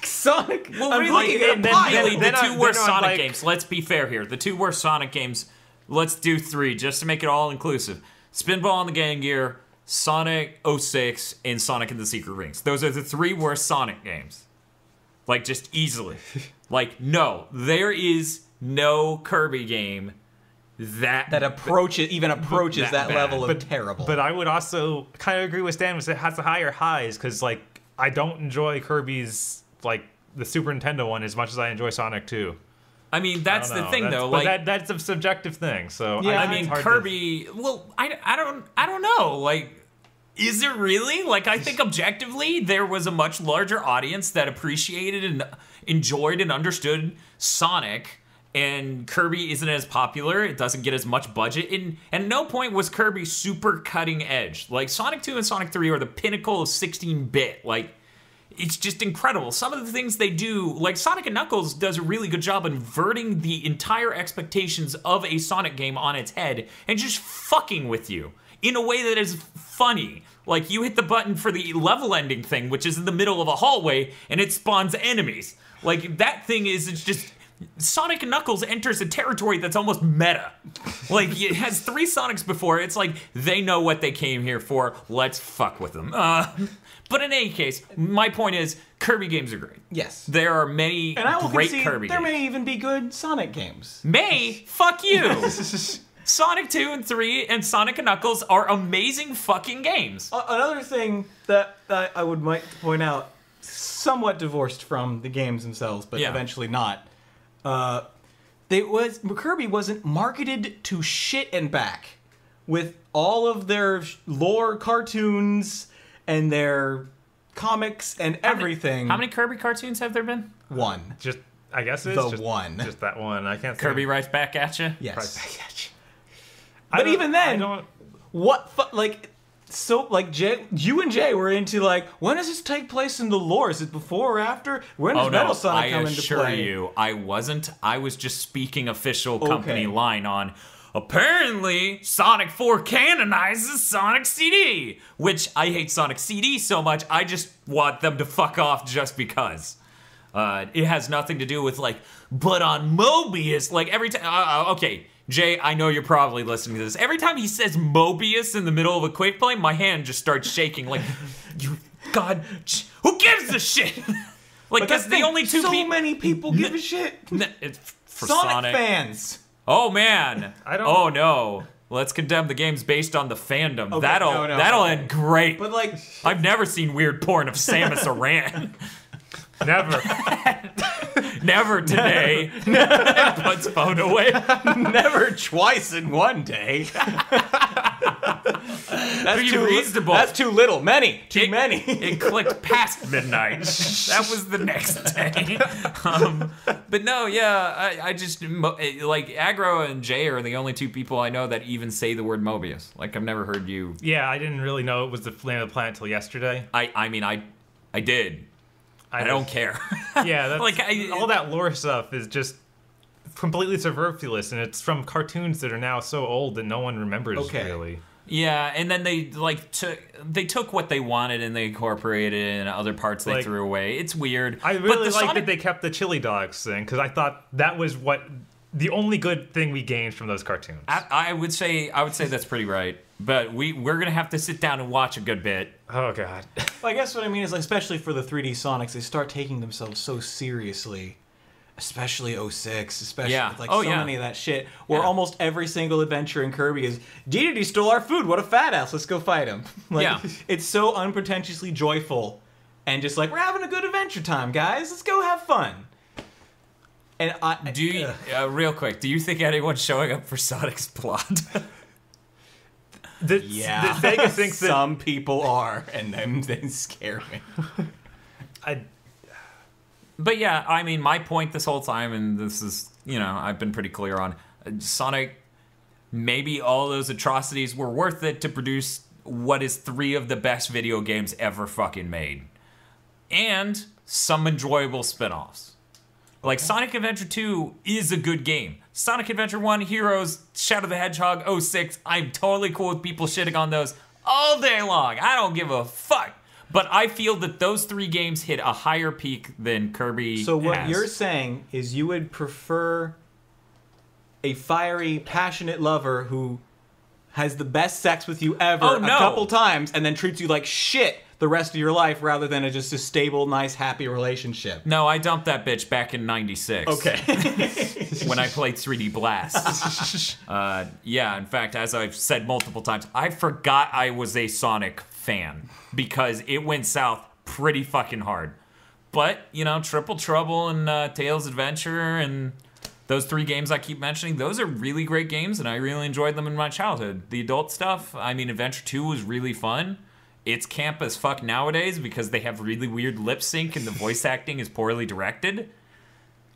Sonic. Well, really, the two worst Sonic games. Let's be fair here. The two worst Sonic games. Let's do three, just to make it all inclusive. Spinball on the Game Gear, Sonic 06, and Sonic and the Secret Rings. Those are the three worst Sonic games. Like, just easily. Like, no, there is no Kirby game that even approaches that level of terrible. But I would also kind of agree with Stan with it has the higher highs because like I don't enjoy Kirby's like the Super Nintendo one as much as I enjoy Sonic 2. I mean that's the thing though. But like that's a subjective thing. So yeah, I mean Kirby. Well, I don't know. Like, is it really? Like, I think objectively there was a much larger audience that appreciated and enjoyed and understood Sonic. And Kirby isn't as popular, it doesn't get as much budget, and at no point was Kirby super cutting edge. Like, Sonic 2 and Sonic 3 are the pinnacle of 16-bit. Like, it's just incredible. Some of the things they do, like Sonic & Knuckles does a really good job inverting the entire expectations of a Sonic game on its head and just fucking with you. in a way that is funny. Like, you hit the button for the level ending thing, which is in the middle of a hallway, and it spawns enemies. Like, that thing is, it's just... Sonic and Knuckles enters a territory that's almost meta. Like, it has 3 Sonics before. It's like, they know what they came here for. Let's fuck with them. But in any case, my point is, Kirby games are great. Yes. There are many great Kirby there games. may even be good Sonic games. May? Fuck you! Sonic 2 and 3 and Sonic and Knuckles are amazing fucking games. Another thing that I would like to point out, somewhat divorced from the games themselves, but eventually not. Kirby wasn't marketed to shit and back with all of their lore cartoons and their comics and everything. How many Kirby cartoons have there been? One. I guess it's the just one. Just that one. I can't. Kirby writes back at you. Yes. Right back at you. But even then, Jay, you and Jay were into like, when does this take place in the lore? Is it before or after? When does Metal Sonic come into play? I assure you, I wasn't. I was just speaking official company line on. Apparently, Sonic 4 canonizes Sonic CD, which I hate Sonic CD so much, I just want them to fuck off just because. It has nothing to do with like, but on Mobius, like every time, okay, Jay, I know you're probably listening to this. Every time he says Mobius in the middle of a Quake play, my hand just starts shaking like, God, who gives a shit? Like, that's the only two people. So many people give a shit. It's for Sonic fans. Oh man! Oh no! Let's condemn the games based on the fandom. Okay, that'll end great. But like, I've never seen weird porn of Samus Aran. Never. Never today. Puts phone away. Never twice in one day. That's too reasonable. That's too little. Too many. It clicked past midnight. That was the next day. But no, yeah, I just like Aggro and Jay are the only 2 people I know that even say the word Mobius. Like, I've never heard you. Yeah, I didn't really know it was the name of the planet till yesterday. I mean, I did. I don't care. Yeah, that's, like all that lore stuff is just completely superfluous, and it's from cartoons that are now so old that no one remembers really. Yeah, and then they took what they wanted and they incorporated it in other parts they threw away. It's weird. I really like that they kept the chili dogs thing because I thought that was the only good thing we gained from those cartoons. I would say that's pretty right. But we're gonna have to sit down and watch a good bit. Oh god. Well, I guess what I mean is, like, especially for the 3D Sonics, they start taking themselves so seriously. Especially 06, especially many of that shit, where almost every single adventure in Kirby is, Dedede stole our food, what a fat ass, let's go fight him. It's so unpretentiously joyful, and just like, we're having a good adventure time, guys, let's go have fun. And real quick, do you think anyone's showing up for Sonic's plot? The Sega thinks that some people are, and them they scare me. But yeah, I mean, my point this whole time, and this is, I've been pretty clear on, Sonic, maybe all those atrocities were worth it to produce what is 3 of the best video games ever fucking made. And some enjoyable spin-offs. Like, Sonic Adventure 2 is a good game. Sonic Adventure 1, Heroes, Shadow the Hedgehog, 06, I'm totally cool with people shitting on those all day long. I don't give a fuck. But I feel that those 3 games hit a higher peak than Kirby So what you're saying is you would prefer a fiery, passionate lover who has the best sex with you ever a couple times and then treats you like shit the rest of your life rather than just a stable, nice, happy relationship. No, I dumped that bitch back in 96. Okay. When I played 3D Blast. Yeah, in fact, as I've said multiple times, I forgot I was a Sonic fan because it went south pretty fucking hard. But, Triple Trouble and Tails Adventure and those 3 games I keep mentioning, those are really great games, and I really enjoyed them in my childhood. The adult stuff, I mean, Adventure 2 was really fun. It's camp as fuck nowadays because they have really weird lip sync and the voice acting is poorly directed.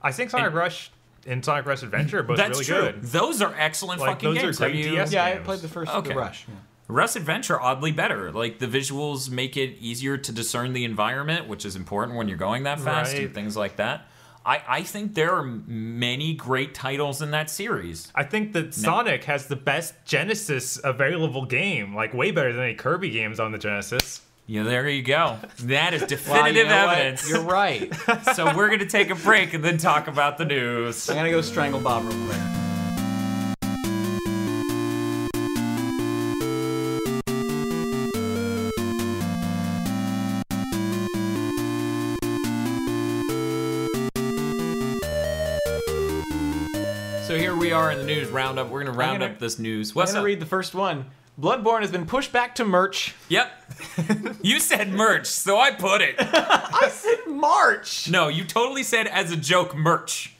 I think Sonic Rush and Sonic Rush Adventure are both really good. Those are excellent fucking games. Those are great DS games. Yeah, I played the first the Rush. Yeah. Rush Adventure, oddly better. Like, the visuals make it easier to discern the environment, which is important when you're going that fast and things like that. I think there are many great titles in that series. I think that Sonic has the best Genesis available game, like way better than any Kirby games on the Genesis. Yeah, there you go. That is definitive evidence. You're right. So we're going to take a break and then talk about the news. I'm going to go strangle Bob real quick. So here we are in the news roundup. We're going to round up this news. I'm going to read the first one. Bloodborne has been pushed back to March. Yep. You said merch, so I put it. I said March. No, you totally said as a joke merch.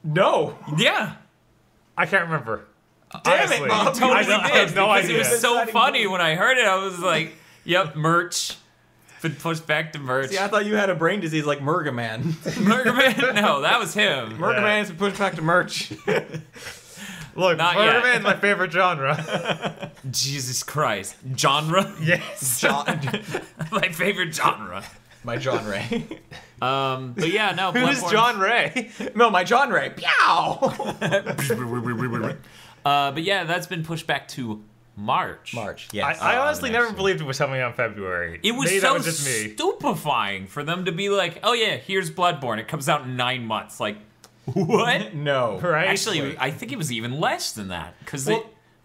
No. Yeah. I can't remember. Damn it, Bob. Totally I did. have no because idea. It was so funny when I heard it. I was like, yep, merch. Been pushed back to merch. See, I thought you had a brain disease like Murga Man. Murga Man? No, that was him. Murga Man has been pushed back to merch. Look, Not Murder yet. Man's my favorite genre. Jesus Christ. Genre? Yes. My favorite genre. My genre. But yeah, no, Who's Bloodborne- John Ray? No, my genre. Pow! But yeah, that's been pushed back to March. March, yes. I honestly next never year. believed it was coming out in February. It was Maybe so that was just me. stupefying for them to be like, oh yeah, here's Bloodborne. It comes out in 9 months. Like, what? No. Right? Actually, I think it was even less than that. Because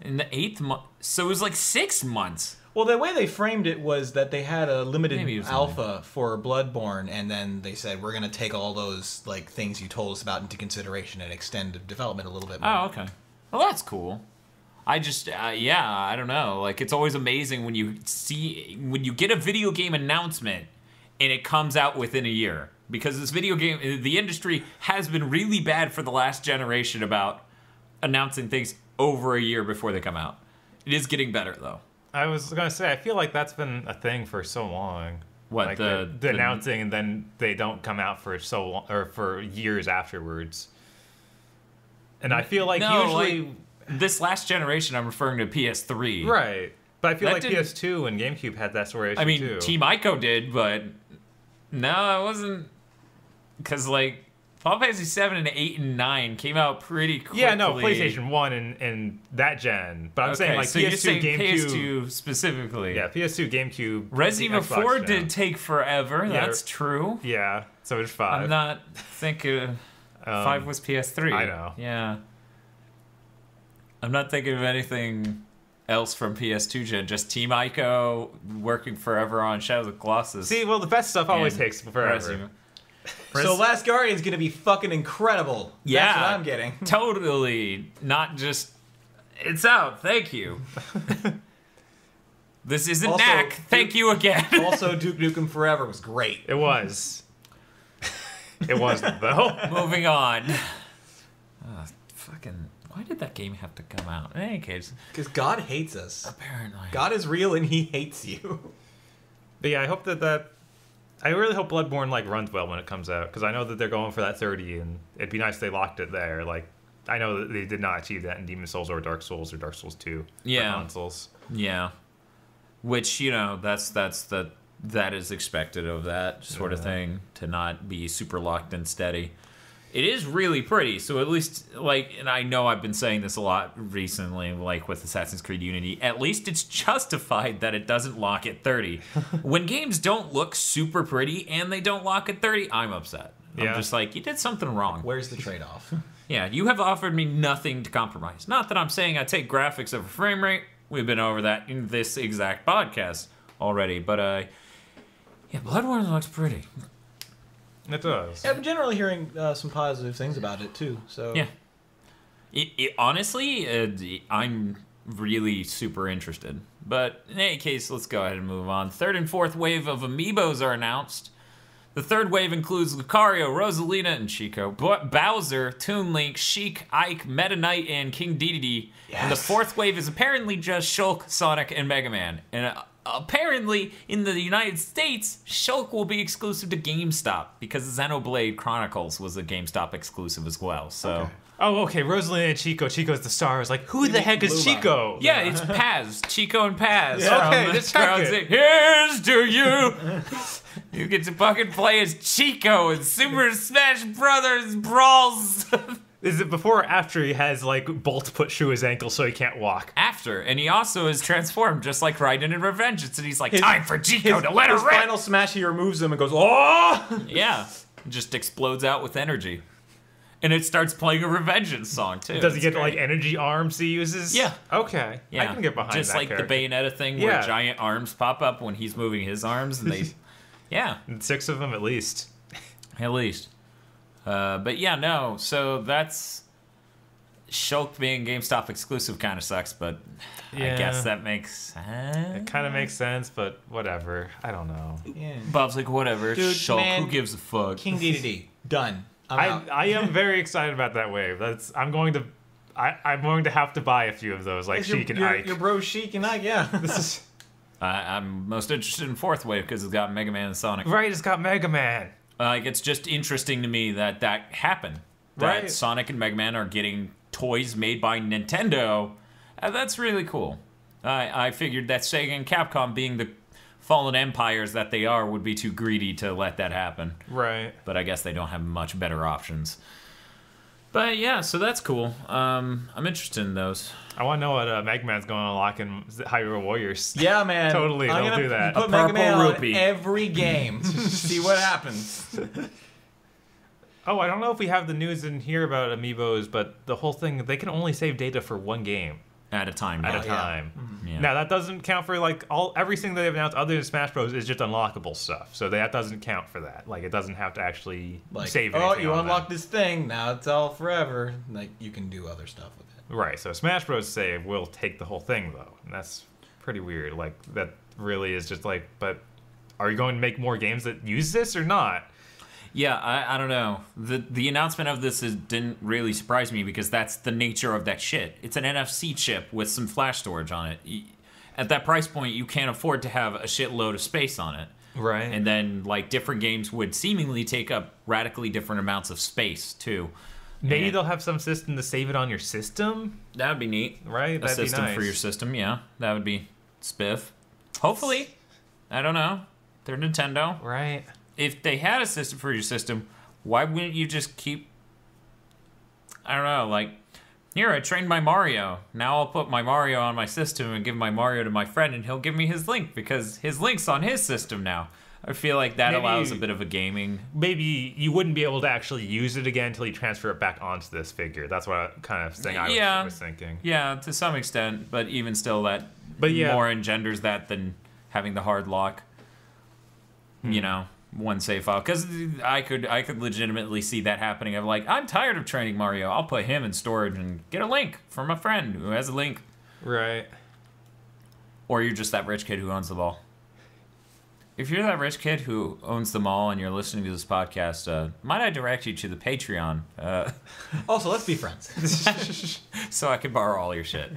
in the 8th month, so it was like 6 months. Well, the way they framed it was that they had a limited Maybe it was alpha for Bloodborne, and then they said, we're going to take all those like things you told us about into consideration and extend development a little bit more. Oh, okay. Well, that's cool. I just, yeah, I don't know. Like, it's always amazing when you get a video game announcement and it comes out within a year. Because this video game, the industry has been really bad for the last generation about announcing things over a year before they come out. It is getting better, though. I was gonna say, I feel like that's been a thing for so long. What, like the announcing and then they don't come out for so long or for years afterwards. And I feel like No, usually like, this last generation, I'm referring to PS3. right, but I feel That like didn't- PS2 and GameCube had that sort of issue I mean, too. Team Ico did, but no, it wasn't. Because, like, Final Fantasy 7 and 8 and 9 came out pretty quickly. Yeah, no, PlayStation 1 and that gen. But I'm saying like so PS2, you're saying GameCube. PS2 specifically. Yeah, PS2, GameCube. Resident Evil Xbox 4 gen. did take forever. Yeah. That's true. Yeah, so did 5. I'm not thinking 5 was PS3. I know. Yeah. I'm not thinking of anything else from PS2 gen. Just Team Ico working forever on Shadows of Colossus. See, well, the best stuff always and takes forever. Resident- So Last Guardian's going to be fucking incredible. Yeah. That's what I'm getting. Totally. Not just. It's out. Thank you. This isn't Also, Knack. Thank you again. Also, Duke Nukem Forever was great. It was. It wasn't, though. Moving on. Fucking. Why did that game have to come out? In any case, Because God hates us. apparently. God is real and he hates you. But yeah, I hope that I really hope Bloodborne like runs well when it comes out, because I know that they're going for that 30, and it'd be nice if they locked it there. Like, I know that they did not achieve that in Demon's Souls or Dark Souls 2 Yeah. for consoles. Yeah. Which, you know, that is expected of that sort of thing, to not be super locked and steady. It is really pretty, so at least, like, and I know I've been saying this a lot recently, like with Assassin's Creed Unity, at least it's justified that it doesn't lock at 30. When games don't look super pretty and they don't lock at 30, I'm upset. Yeah. I'm just like, you did something wrong. Where's the trade-off? Yeah, you have offered me nothing to compromise. Not that I'm saying I take graphics over frame rate. We've been over that in this exact podcast already, but yeah, Bloodborne looks pretty. It does. I've been generally hearing some positive things about it, too. So Yeah. It honestly, I'm really super interested. But in any case, let's go ahead and move on. Third and fourth wave of amiibos are announced. The third wave includes Lucario, Rosalina, and Chico, Bowser, Toon Link, Sheik, Ike, Meta Knight, and King Dedede. And the fourth wave is apparently just Shulk, Sonic, and Mega Man. And apparently, in the United States, Shulk will be exclusive to GameStop, because Xenoblade Chronicles was a GameStop exclusive as well. So. Okay. Oh, okay. Rosalina and Chico. Chico's the star. I was like, who the heck is Luma. Chico? Yeah, it's Paz, Chico and Paz. Yeah. Okay, from just Ground check it. Zero. Here's to you. You get to fucking play as Chico in Super Smash Brothers Brawls. Is it before or after he has, like, Bolt put through his ankle so he can't walk? After, and he also is transformed just like Raiden in Revengeance, and he's like, time for Chico to let her his rip! final smash, he removes him and goes, oh! Yeah, just explodes out with energy. And it starts playing a Revengeance song, too. Does he get, like, energy arms he uses? Yeah. Okay. Yeah. I can get behind just that like character. the Bayonetta thing where giant arms pop up when he's moving his arms, and they... Yeah. And 6 of them at least. At least. But yeah, no, so that's... Shulk being GameStop exclusive kind of sucks, but I guess that makes sense. It kind of makes sense, but whatever. I don't know. Yeah. Bob's like, whatever, Dude, Shulk, man, who gives a fuck? King Dedede. Done. I'm out. I am very excited about that wave. I'm going to have to buy a few of those, like Sheik and Ike. Your bro Sheik and Ike, yeah. This is I'm most interested in fourth wave because it's got Mega Man and Sonic. right. It's got Mega Man. Like, it's just interesting to me that happened. That Right. Sonic and Mega Man are getting toys made by Nintendo. That's really cool. I figured that Sega and Capcom, being the fallen empires that they are, would be too greedy to let that happen. Right. But I guess they don't have much better options. But yeah, so that's cool. I'm interested in those. I want to know what Mega Man's going to unlock in Hyrule Warriors. Yeah, man. Totally, I'm don't gonna do that. Put A Mega Man purple on rupee. every game. See what happens. Oh, I don't know if we have the news in here about amiibos, but the whole thing, they can only save data for one game At a time. at yeah. a time. Yeah. Now, that doesn't count for, like, everything that they've announced other than Smash Bros. Is just unlockable stuff. So that doesn't count for that. Like, it doesn't have to actually Like, save oh, anything you on unlock that. this thing, now it's all forever. Like, you can do other stuff with it. Right, so Smash Bros. Save will take the whole thing, though. And that's pretty weird. Like, that really is just like, but are you going to make more games that use this or not? Yeah, I don't know. The announcement of this didn't really surprise me because that's the nature of that shit. It's an NFC chip with some flash storage on it. At that price point, you can't afford to have a shitload of space on it. Right. And then, like, different games would seemingly take up radically different amounts of space, too. Maybe And they'll have some system to save it on your system, that would be neat. right? A That'd be system nice. for your system, yeah. That would be spiff. Hopefully. I don't know. They're Nintendo. Right. If they had a system for your system, why wouldn't you just keep... I don't know, like... Here, I trained my Mario. Now I'll put my Mario on my system and give my Mario to my friend, and he'll give me his Link, because his Link's on his system now. I feel like that Maybe- allows a bit of a gaming... Maybe you wouldn't be able to actually use it again until you transfer it back onto this figure. That's what kind of thing I was thinking. Yeah, to some extent, but even still, that But yeah. more engenders that than having the hard lock. You know, one save file. Because I could legitimately see that happening. Of like, I'm tired of training Mario. I'll put him in storage and get a Link from a friend who has a Link. Right. Or you're just that rich kid who owns the ball. If you're that rich kid who owns the mall and you're listening to this podcast, might I direct you to the Patreon Also, let's be friends. so I can borrow all your shit.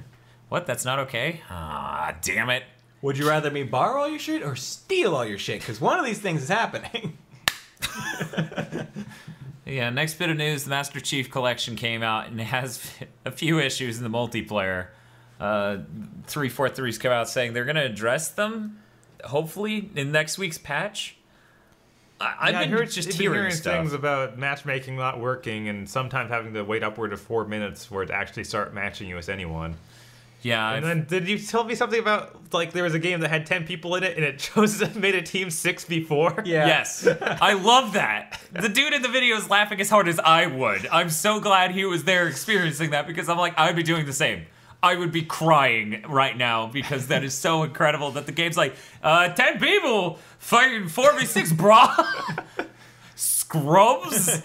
What? That's not okay? Ah, damn it. Would you rather me borrow all your shit or steal all your shit? Because one of these things is happening. Yeah, next bit of news, the Master Chief Collection came out and it has a few issues in the multiplayer. 343's come out saying they're going to address them, hopefully, in next week's patch. I've been hearing hearing stuff. things about matchmaking not working and sometimes having to wait upward of 4 minutes for it to actually start matching you with anyone. Yeah, And then did you tell me something about, like, there was a game that had 10 people in it and it made a team 6v4? Yeah. Yes, I love that. The dude in the video is laughing as hard as I would. I'm so glad he was there experiencing that because I'm like, I'd be doing the same. I would be crying right now because that is so incredible that the game's like, 10 people fighting 4v6, brah. Scrubs.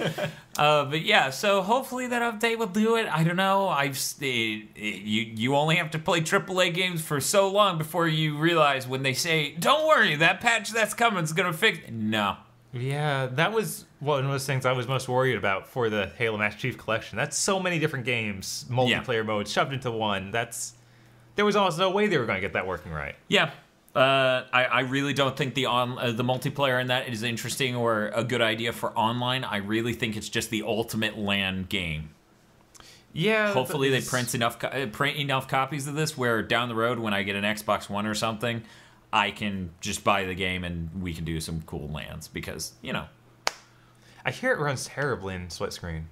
But yeah, so hopefully that update will do it. I don't know. You only have to play AAA games for so long before you realize when they say, don't worry, that patch that's coming is going to fix... No. Yeah, that was one of those things I was most worried about for the Halo Master Chief Collection. That's so many different games, multiplayer modes, shoved into one. There was almost no way they were going to get that working right. Yeah. I really don't think the multiplayer in that is interesting or a good idea for online. I really think it's just the ultimate LAN game. Yeah. Hopefully they print enough copies of this where down the road when I get an Xbox One or something, I can just buy the game and we can do some cool lands because, I hear it runs terribly in split screen.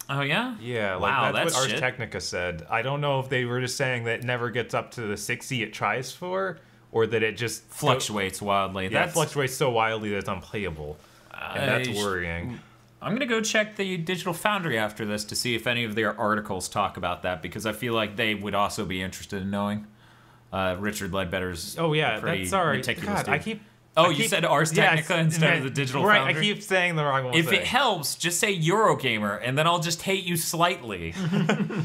Oh, yeah? Yeah, Wow, that's what Ars shit. Technica said. I don't know if they were just saying that it never gets up to the 60 it tries for, or that it just Fluctuates wildly. That fluctuates so wildly that it's unplayable. And that's worrying. I'm going to go check the Digital Foundry after this to see if any of their articles talk about that, because I feel like they would also be interested in knowing. Richard Ledbetter's pretty meticulous dude. You said Ars Technica instead of the Digital Foundry? Right, I keep saying the wrong one. If it helps, just say Eurogamer, and then I'll just hate you slightly.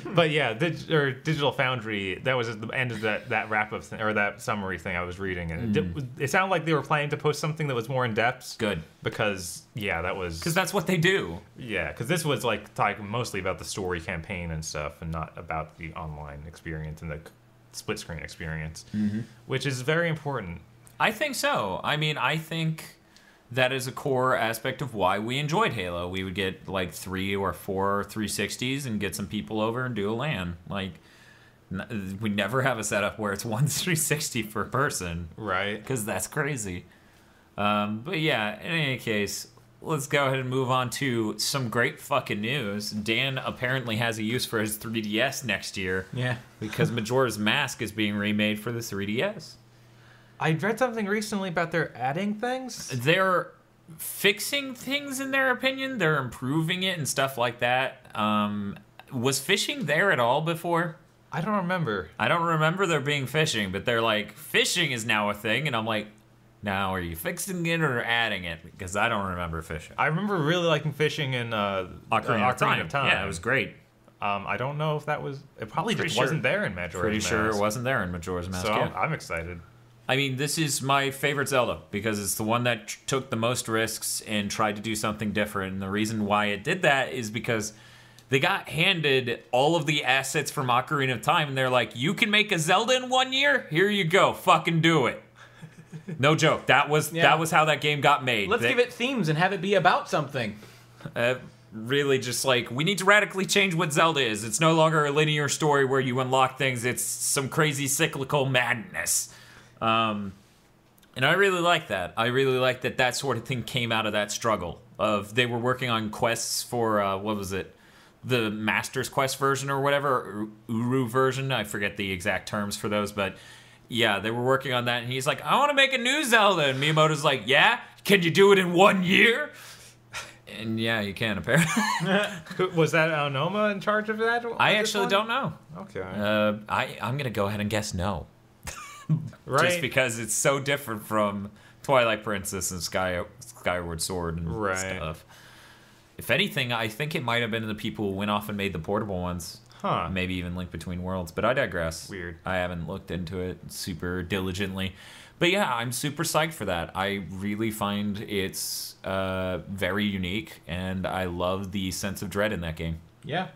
But yeah, Digital Foundry, that was at the end of that wrap-up or that summary thing I was reading, and it sounded like they were planning to post something that was more in-depth. Good. Because that's what they do. Yeah, because this was talking mostly about the story campaign and stuff, and not about the online experience and the split-screen experience, which is very important. I think so. I mean, I think that is a core aspect of why we enjoyed Halo. We would get 3 or 4 360s and get some people over and do a LAN. We never have a setup where it's one 360 per person. Right. Because that's crazy. But yeah, in any case, let's go ahead and move on to some great fucking news. Dan apparently has a use for his 3DS next year. Yeah. Because Majora's Mask is being remade for the 3DS. I read something recently about they're adding things. They're fixing things in their opinion. They're improving it and stuff like that. Was fishing there at all before? I don't remember. I don't remember there being fishing, but they're like, fishing is now a thing. And I'm like, now are you fixing it or adding it? Because I don't remember fishing. I remember really liking fishing in Ocarina of Time. Yeah, it was great. I don't know if that was... It probably just wasn't there in Majora's Mask. Pretty sure it wasn't there in Majora's Mask. So I'm excited. I mean, this is my favorite Zelda because it's the one that took the most risks and tried to do something different. And the reason why it did that is because they got handed all of the assets from Ocarina of Time, and they're like, you can make a Zelda in 1 year? Here you go. Fucking do it. No joke. That was how that game got made. Let's give it themes and have it be about something. Really just we need to radically change what Zelda is. It's no longer a linear story where you unlock things. It's some crazy cyclical madness. And I really like that. I really like that sort of thing came out of that struggle of they were working on quests for, what was it? The Master's Quest version or whatever, Uru version. I forget the exact terms for those, but yeah, they were working on that. And he's like, I want to make a new Zelda. And Miyamoto's like, yeah? Can you do it in 1 year? And yeah, you can, apparently. Was that Aonuma in charge of that? I actually don't know. Okay. I'm going to go ahead and guess no. Right. Just because it's so different from Twilight Princess and Skyward Sword and stuff. If anything, I think it might have been the people who went off and made the portable ones. Huh. Maybe even Link Between Worlds. But I digress. Weird. I haven't looked into it super diligently. But yeah, I'm super psyched for that. I really find it's very unique, and I love the sense of dread in that game. Yeah.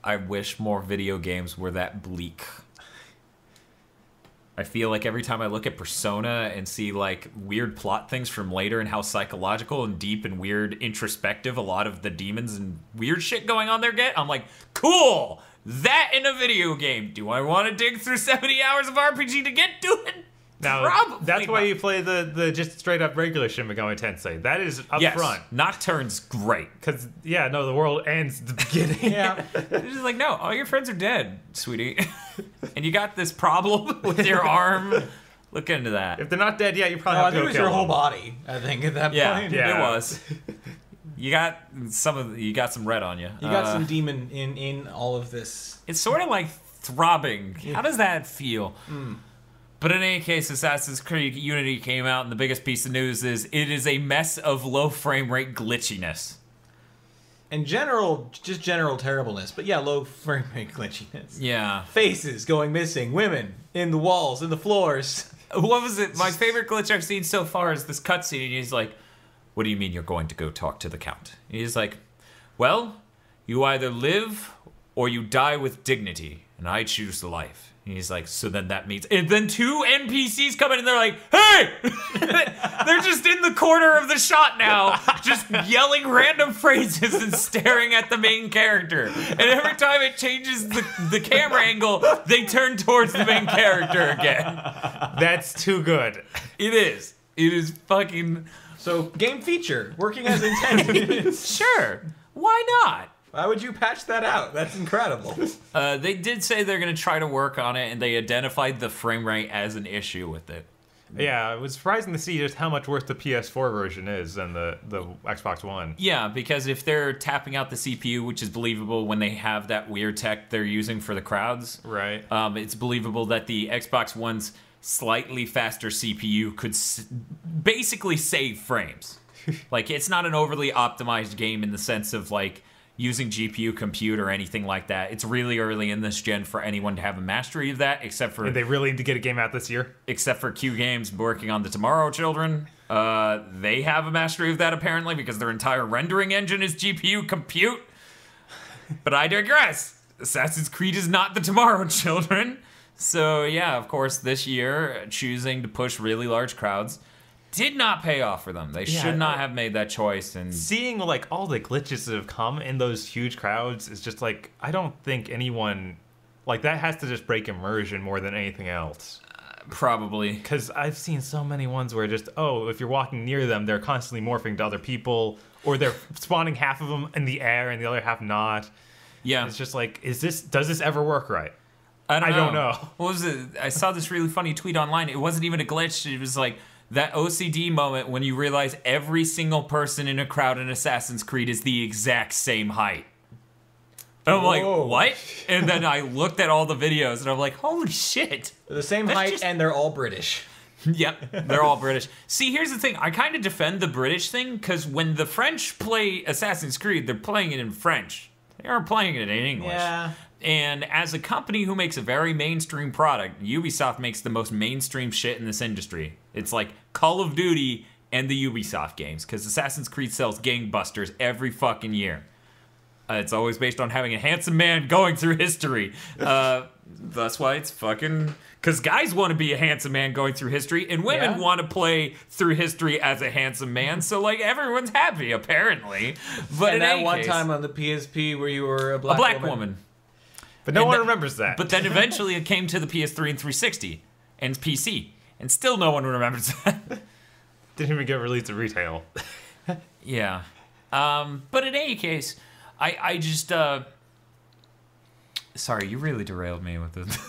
I wish more video games were that bleak. I feel like every time I look at Persona and see weird plot things from later and how psychological and deep and weird introspective a lot of the demons and weird shit going on there I'm like, cool! That in a video game. Do I want to dig through 70 hours of RPG to get to it? Now, probably that's why you play the just straight up regular Shin Megami Tensei. That is up front. Nocturne's great. Because, the world ends at the beginning. Yeah. They're just like, no, all your friends are dead, sweetie. And you got this problem with your arm. Look into that. If they're not dead yet, you probably have to go kill them. I think it was your whole body, I think, at that point. Yeah, it was. You got some red on you. You got some demon in all of this. It's sort of like throbbing. How does that feel? But in any case, Assassin's Creed Unity came out, and the biggest piece of news is it is a mess of low frame rate glitchiness. And general terribleness. But yeah, low frame rate glitchiness. Yeah. Faces going missing. Women in the walls, in the floors. What was it? My favorite glitch I've seen so far is this cutscene, and he's like, what do you mean you're going to go talk to the Count? And he's like, well, you either live or you die with dignity, and I choose the life. And And he's like, so then that means... And then 2 NPCs come in and they're like, hey! They're just in the corner of the shot now, just yelling random phrases and staring at the main character. And every time it changes the camera angle, they turn towards the main character again. That's too good. It is. It is fucking... So, game feature, working as intended. Sure. Why not? Why would you patch that out? That's incredible. They did say they're going to try to work on it, and they identified the frame rate as an issue with it. Yeah, it was surprising to see just how much worse the PS4 version is than the Xbox One. Yeah, because if they're tapping out the CPU, which is believable when they have that weird tech they're using for the crowds, right? It's believable that the Xbox One's slightly faster CPU could basically save frames. Like, it's not an overly optimized game in the sense of, like, using GPU compute or anything like that. It's really early in this gen for anyone to have a mastery of that, except for... And they really need to get a game out this year? Except for Q Games working on the Tomorrow Children. They have a mastery of that, apparently, because their entire rendering engine is GPU compute. But I digress. Assassin's Creed is not the Tomorrow Children. So, yeah, of course, this year, choosing to push really large crowds did not pay off for them. They should not have made that choice. And seeing like all the glitches that have come in those huge crowds is just like, I don't think anyone like that has to just break immersion more than anything else. Probably. Because I've seen so many ones where just, if you're walking near them, they're constantly morphing to other people, or they're spawning half of them in the air and the other half not. Yeah. It's just like, does this ever work right? I don't know. What was it? I saw this really funny tweet online. It wasn't even a glitch. It was like, that OCD moment when you realize every single person in a crowd in Assassin's Creed is the exact same height. And I'm like, what? And then I looked at all the videos and I'm like, holy shit. They're the same height and they're all British. Yep, they're all British. See, here's the thing. I kind of defend the British thing because when the French play Assassin's Creed, they're playing it in French. They aren't playing it in English. Yeah. And as a company who makes a very mainstream product, Ubisoft makes the most mainstream shit in this industry. It's like Call of Duty and the Ubisoft games, because Assassin's Creed sells gangbusters every fucking year. It's always based on having a handsome man going through history. That's why it's fucking... Because guys want to be a handsome man going through history, and women want to play through history as a handsome man, so, like, everyone's happy, apparently. But and that one time on the PSP where you were a black woman. But no one remembers that. But then eventually it came to the PS3 and 360 and PC, and still no one remembers that. Didn't even get released to retail. Yeah. But in any case, I just... Sorry, you really derailed me with the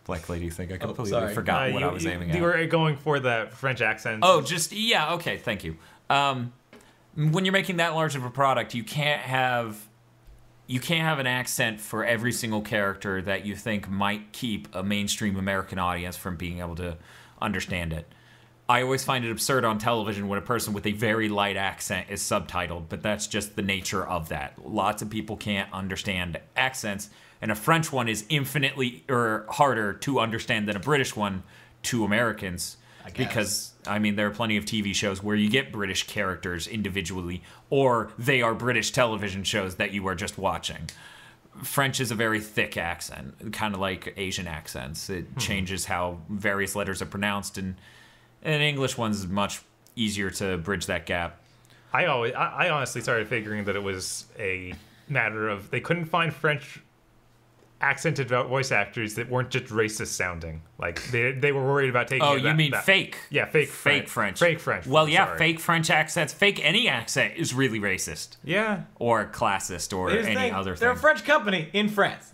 black lady thing. I completely forgot what I was aiming at. You were going for the French accent. Oh, yeah, okay, thank you. When you're making that large of a product, you can't have an accent for every single character that you think might keep a mainstream American audience from being able to understand it. I always find it absurd on television when a person with a very light accent is subtitled, but that's just the nature of that. Lots of people can't understand accents, and a French one is infinitely harder to understand than a British one to Americans. Because, I mean, there are plenty of TV shows where you get British characters individually, or they are British television shows that you are just watching. French is a very thick accent, kind of like Asian accents. It changes how various letters are pronounced, and an English one's much easier to bridge that gap. I honestly started figuring that it was a matter of they couldn't find French accented voice actors that weren't just racist sounding. Like they were worried about taking. Oh, you mean fake? Yeah, fake French. Fake French. Well, yeah, fake French accents. Fake any accent is really racist. Yeah. Or classist or any other thing. They're a French company in France.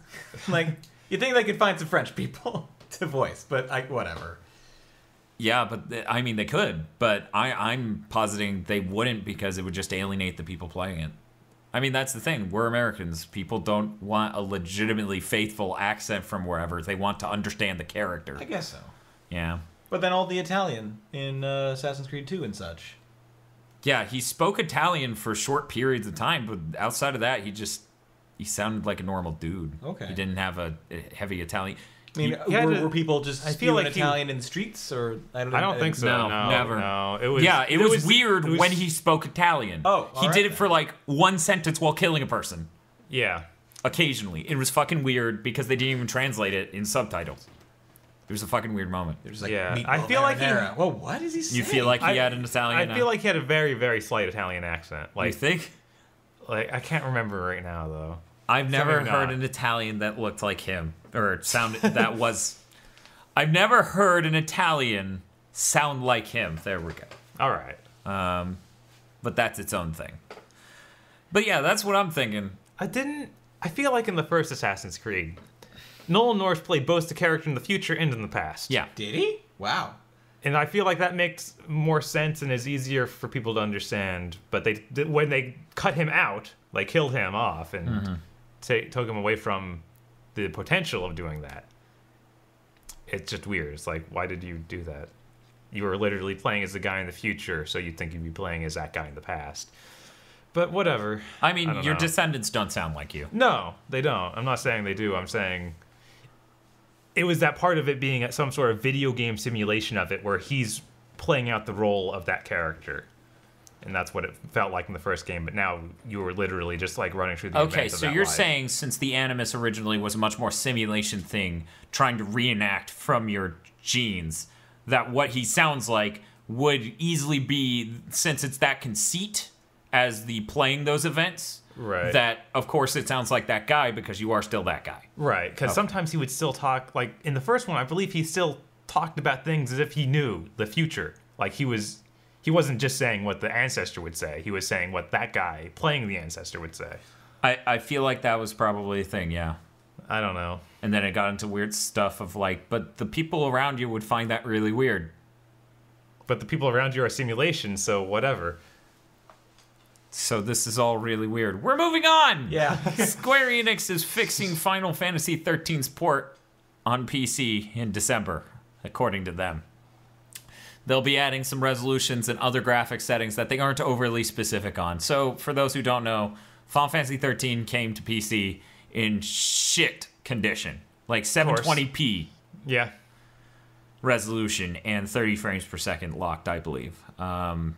Like, you think they could find some French people to voice, but whatever. Yeah, but I mean they could, but I'm positing they wouldn't because it would just alienate the people playing it. I mean, that's the thing. We're Americans. People don't want a legitimately faithful accent from wherever. They want to understand the character. I guess so. Yeah. But then all the Italian in Assassin's Creed 2 and such. Yeah, he spoke Italian for short periods of time, but outside of that, he sounded like a normal dude. Okay. He didn't have a heavy Italian... I mean, were people just spewing Italian in the streets, or I don't think so. No, never. No, it was weird when he spoke Italian. Oh, he did it for like one sentence while killing a person. Yeah, occasionally. It was fucking weird because they didn't even translate it in subtitles. It was a fucking weird moment. There's like Yeah. meatball I feel like marinara. Whoa, what is he saying? You feel like he had an Italian? I feel like he had a very, very slight Italian accent. You Like, think? like I can't remember right now though. I've never Something heard not. an Italian that looked like him or sounded that was. I've never heard an Italian sound like him. There we go. All right. But that's its own thing. But yeah, that's what I'm thinking. I feel like in the first Assassin's Creed, Nolan North played both the character in the future and in the past. Yeah. Did he? Wow. And I feel like that makes more sense and is easier for people to understand. But when they cut him out, like killed him off and took him away from the potential of doing that, it's just weird. It's like, why did you do that? You were literally playing as the guy in the future, so you'd think you'd be playing as that guy in the past. But whatever. I mean, don't your know. descendants don't sound like you. No, they don't. I'm not saying they do. I'm saying it was that part of it being some sort of video game simulation of it where he's playing out the role of that character. And that's what it felt like in the first game. But now you were literally just like running through the Okay, events of so that you're life. saying since the Animus originally was a much more simulation thing, trying to reenact from your genes, that what he sounds like would easily be, since it's that conceit as the playing those events, Right. that of course it sounds like that guy because you are still that guy. Right, because sometimes he would still talk, like in the first one, I believe he still talked about things as if he knew the future. Like he wasn't just saying what the ancestor would say, he was saying what that guy playing the ancestor would say. I feel like that was probably a thing, yeah. I don't know. And then it got into weird stuff of like, but the people around you would find that really weird. But the people around you are simulations, so whatever. So this is all really weird. We're moving on! Yeah. Square Enix is fixing Final Fantasy XIII's port on PC in December, according to them. They'll be adding some resolutions and other graphic settings that they aren't overly specific on. So, for those who don't know, Final Fantasy XIII came to PC in shit condition. Like 720p Yeah. resolution and 30 frames per second locked, I believe. And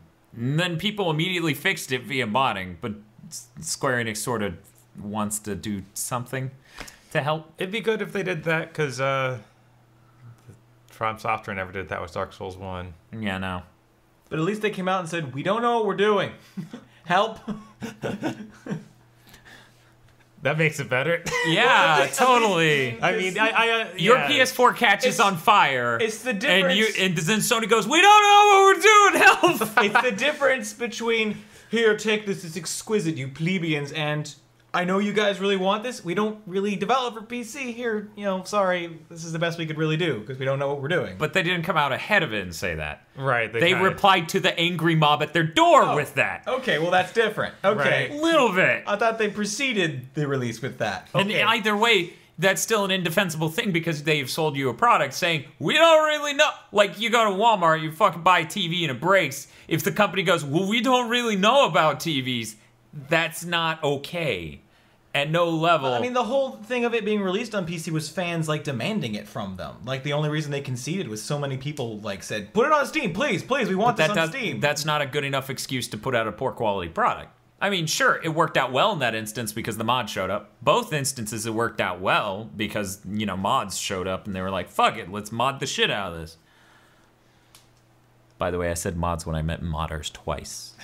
then people immediately fixed it via modding, but Square Enix sort of wants to do something to help. It'd be good if they did that, because From Software never did that with Dark Souls 1. Yeah, no. But at least they came out and said, we don't know what we're doing. Help. That makes it better. Yeah, totally. I mean, Your yeah. PS4 catches on fire. It's the difference. And then Sony goes, we don't know what we're doing, help! It's the difference between, here, take this, it's exquisite, you plebeians, and I know you guys really want this. We don't really develop for PC. Here, sorry, this is the best we could really do because we don't know what we're doing. But they didn't come out ahead of it and say that. Right. They kinda- replied to the angry mob at their door with that. Okay, well, that's different. Okay. A little bit. I thought they preceded the release with that. And Okay. either way, that's still an indefensible thing because they've sold you a product saying, we don't really know. Like, you go to Walmart, you fucking buy a TV and it breaks. If the company goes, well, we don't really know about TVs, that's not okay. At no level. I mean, the whole thing of it being released on PC was fans, demanding it from them. Like, the only reason they conceded was so many people, said, put it on Steam, please, we want this on Steam. That's not a good enough excuse to put out a poor quality product. I mean, sure, it worked out well in that instance because the mod showed up. Both instances it worked out well because, mods showed up and they were like, fuck it, let's mod the shit out of this. By the way, I said mods when I meant modders twice.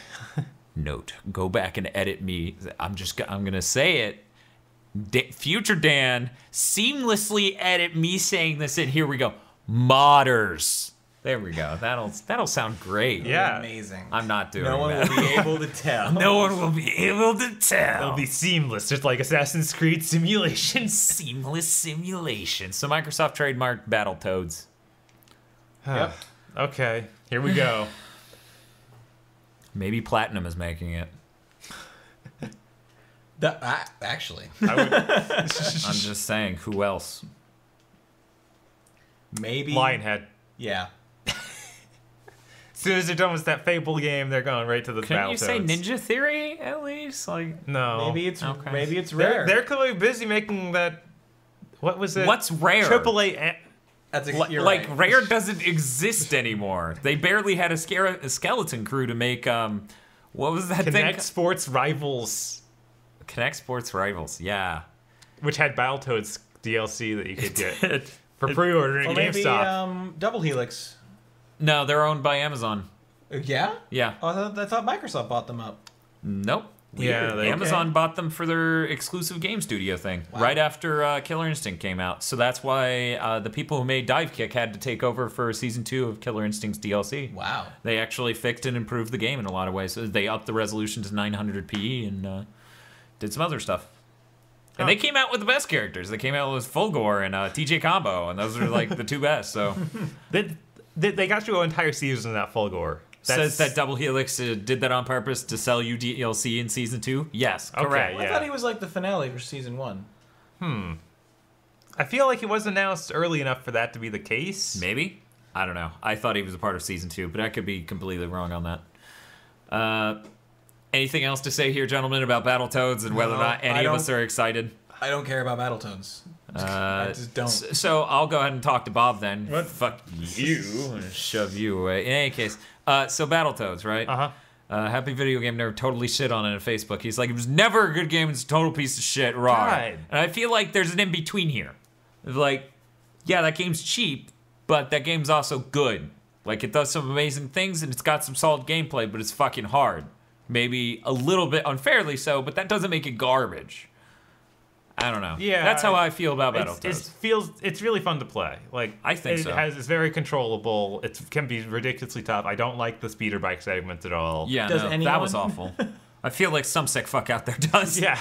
Note, go back and edit me. I'm gonna say it. Future Dan, seamlessly edit me saying this in. Here we go. Modders. There we go. That'll sound great. Yeah. Amazing. I'm not doing No one that. will be able to tell. No one will be able to tell. It'll be seamless, just like Assassin's Creed simulations. Seamless simulation. So Microsoft trademarked Battletoads. Yep. Okay, here we go. Maybe Platinum is making it. Actually, I'm just saying. Who else? maybe. Lionhead. Yeah. As soon as they're done with that Fable game, they're going right to the Couldn't you say Battletoads. Ninja Theory at least? Like, No. Maybe it's Okay. rare. They're clearly busy making that. What was it? what's rare? AAA. You're like right. Rare doesn't exist anymore. They barely had a skeleton crew to make what was that Connect thing? Sports Rivals, Connect Sports Rivals. Yeah. which had Battletoads DLC that you could get. for pre-ordering Or maybe GameStop. Double Helix. No, they're owned by Amazon. Yeah? Yeah. Oh, I thought Microsoft bought them up. Nope. Yeah, Amazon bought them for their exclusive game studio thing right after Killer Instinct came out. So that's why the people who made Dive Kick had to take over for season 2 of Killer Instinct's DLC. Wow. They actually fixed and improved the game in a lot of ways. So they upped the resolution to 900p and did some other stuff. And they came out with the best characters. They came out with Fulgore and TJ Combo, and those are like the two best. So They got you an entire season of that Fulgore. says that Double Helix did that on purpose to sell you DLC in season 2. Yes, correct. Okay, I thought he was like the finale for season 1. I feel like it was announced early enough for that to be the case. Maybe. I don't know. I thought he was a part of season 2, but I could be completely wrong on that. Anything else to say here, gentlemen, about Battletoads and whether or not any of us are excited? I don't care about Battletoads. I just don't. So I'll go ahead and talk to Bob then. What? Fuck you. I'm gonna shove you away. In any case, so Battletoads, right? Happy Video Game Nerd totally shit on it on Facebook. He's like, it was never a good game. It's a total piece of shit. Raw. God. And I feel like there's an in-between here. Like, yeah, that game's cheap, but that game's also good. Like, it does some amazing things, and it's got some solid gameplay, but it's fucking hard. Maybe a little bit unfairly so, but that doesn't make it garbage. I don't know. Yeah, that's how I feel about Battletoads. It's really fun to play. Like I think so. It's very controllable. It can be ridiculously tough. I don't like the speeder bike segment at all. Yeah, Does no, anyone? that was awful. I feel like some sick fuck out there does. Yeah.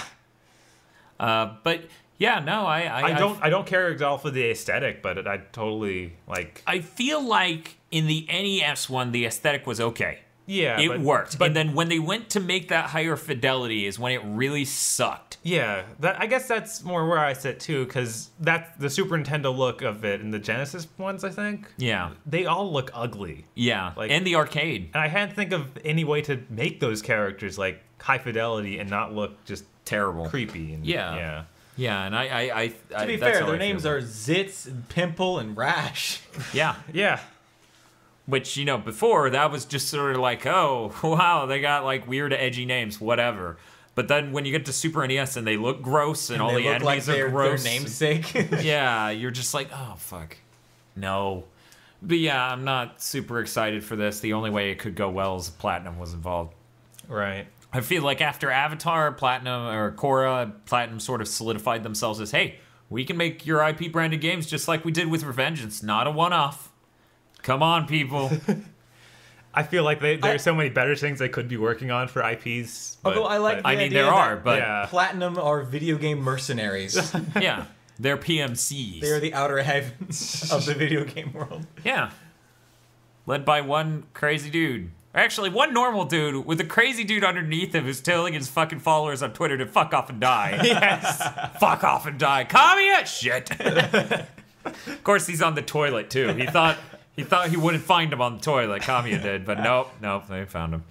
But yeah, no, I don't care at all for the aesthetic, but I totally like. I feel like in the NES one, the aesthetic was okay. Yeah, it worked. But then when they went to make that higher fidelity is when it really sucked. Yeah, I guess that's more where I sit too, because that's the Super Nintendo look of it and the Genesis ones, I think. Yeah. They all look ugly. Yeah, and the arcade. And I hadn't think of any way to make those characters like high fidelity and not look just terrible, creepy. And, yeah. Yeah, and I to be fair, their names are Zitz, and Pimple, and Rash. Yeah. Yeah. Which, you know, before, that was just sort of like, oh, wow, they got, like, weird, edgy names, whatever. But then when you get to Super NES and they look gross and all the enemies are gross. Their namesake. Yeah, you're just like, oh, fuck. No. But yeah, I'm not super excited for this. The only way it could go well is if Platinum was involved. Right. I feel like after Avatar, Platinum, or Korra, Platinum sort of solidified themselves as, hey, we can make your IP-branded games just like we did with Revengeance, not a one-off. Come on, people. I feel like there's so many better things they could be working on for IPs. Although I like the idea there are, but yeah. Platinum are video game mercenaries. Yeah, they're PMCs. They are the outer heavens of the video game world. Yeah. Led by one crazy dude. Actually, one normal dude with a crazy dude underneath him who's telling his fucking followers on Twitter to fuck off and die. Yes. Fuck off and die. Kamiya? Shit. Of course, he's on the toilet, too. He thought he wouldn't find him on the toilet. Kamiya did, but nope, they found him.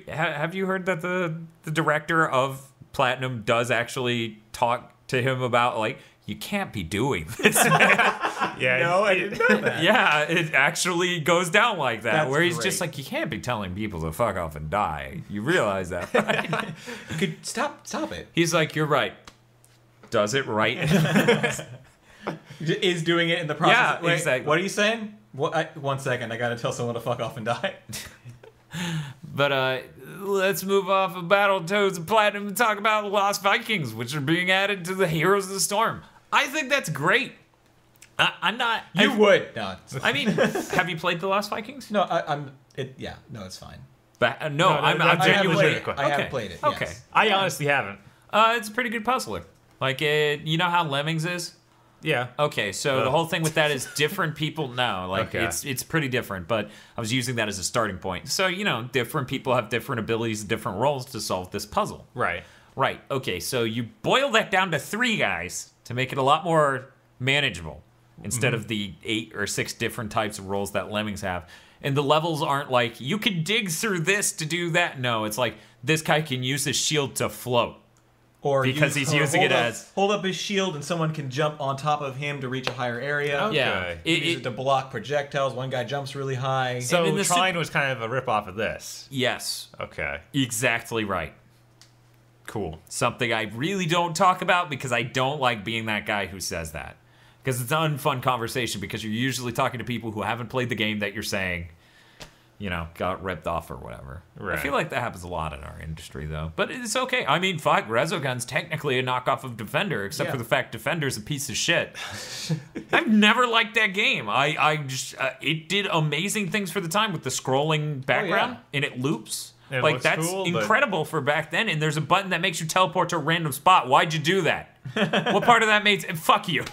Have you heard that the director of Platinum does actually talk to him about, like, you can't be doing this. Yeah, no, I didn't know that. Yeah, it actually goes down like that, That's where he's great. just like, you can't be telling people to fuck off and die. You realize that, right? You could stop it. He's like, you're right. Does it right? Is doing it in the process. Yeah, Wait, exactly. What are you saying? One second, I gotta tell someone to fuck off and die. But let's move off of Battletoads and Platinum and talk about the Lost Vikings, which are being added to the Heroes of the Storm. I think that's great. I'm not. You would. No, I mean, have you played the Lost Vikings? no, I'm. Yeah, no, it's fine. No, I'm genuinely. I have played it. Okay. Yes. I honestly haven't. It's a pretty good puzzler. Like, you know how Lemmings is? Yeah. Okay, so the whole thing with that is different people. No, like Okay. it's pretty different. But I was using that as a starting point. So different people have different abilities, different roles to solve this puzzle. Right. Right. Okay, so you boil that down to 3 guys to make it a lot more manageable instead of the 8 or 6 different types of roles that Lemmings have. And the levels aren't like you can dig through this to do that. No, it's like this guy can use his shield to float. Or Because he's using it as... hold up his shield and someone can jump on top of him to reach a higher area. Okay. Yeah. Use it to block projectiles. One guy jumps really high. So in the Trine was kind of a ripoff of this. Yes. Okay. Exactly right. Cool. Something I really don't talk about because I don't like being that guy who says that. Because it's an unfun conversation because you're usually talking to people who haven't played the game that you're saying, got ripped off or whatever. Right. I feel like that happens a lot in our industry, though. But it's okay. I mean, fuck, Resogun's technically a knockoff of Defender, except for the fact Defender's a piece of shit. I've never liked that game. I just, it did amazing things for the time with the scrolling background, and it loops. It like, looks that's cool, incredible for back then, and there's a button that makes you teleport to a random spot. Why'd you do that? What part of that makes... Fuck you.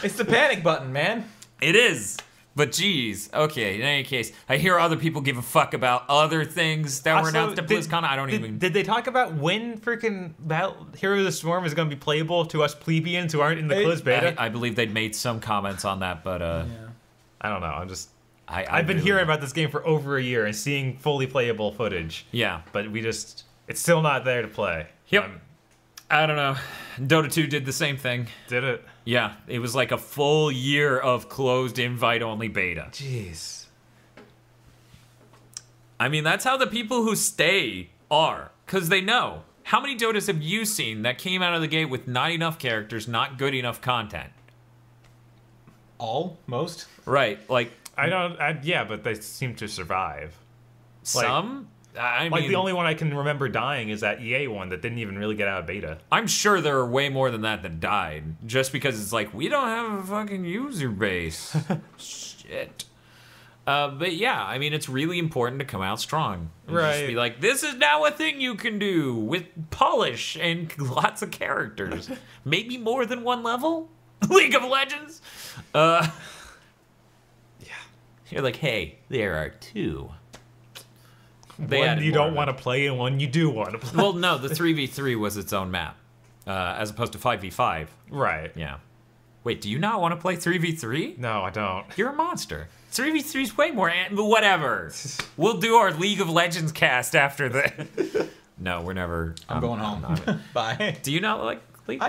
It's the panic button, man. It is. But geez, okay, in any case, I hear other people give a fuck about other things that were announced at BlizzCon. I don't even... Did they talk about when freaking Hero of the Storm is going to be playable to us plebeians who aren't in the closed beta? I believe they'd made some comments on that, but... I don't know, I've been hearing about this game for over a year and seeing fully playable footage. Yeah. But it's still not there to play. Yep. I don't know. Dota 2 did the same thing. Did it? Yeah, it was like a full year of closed invite-only beta. Jeez. I mean, that's how the people who stay are, because they know. How many Dotas have you seen that came out of the gate with not enough characters, not good enough content? Most? Right, like... Yeah, but they seem to survive. Some? I mean, the only one I can remember dying is that EA one that didn't even really get out of beta. I'm sure there are way more than that died, just because it's like, we don't have a fucking user base. Shit. But yeah, I mean, it's really important to come out strong. And just be like, this is now a thing you can do with polish and lots of characters. Maybe more than one level? League of Legends? Yeah. You're like, hey, there are two. One you don't want to play and one you do want to play. Well, no, the 3v3 was its own map, as opposed to 5v5. Right. Yeah. Wait, do you not want to play 3v3? No, I don't. You're a monster. 3v3 is way more... Whatever. We'll do our League of Legends cast after the... No, we're never... I'm going home. Bye. Do you not like League?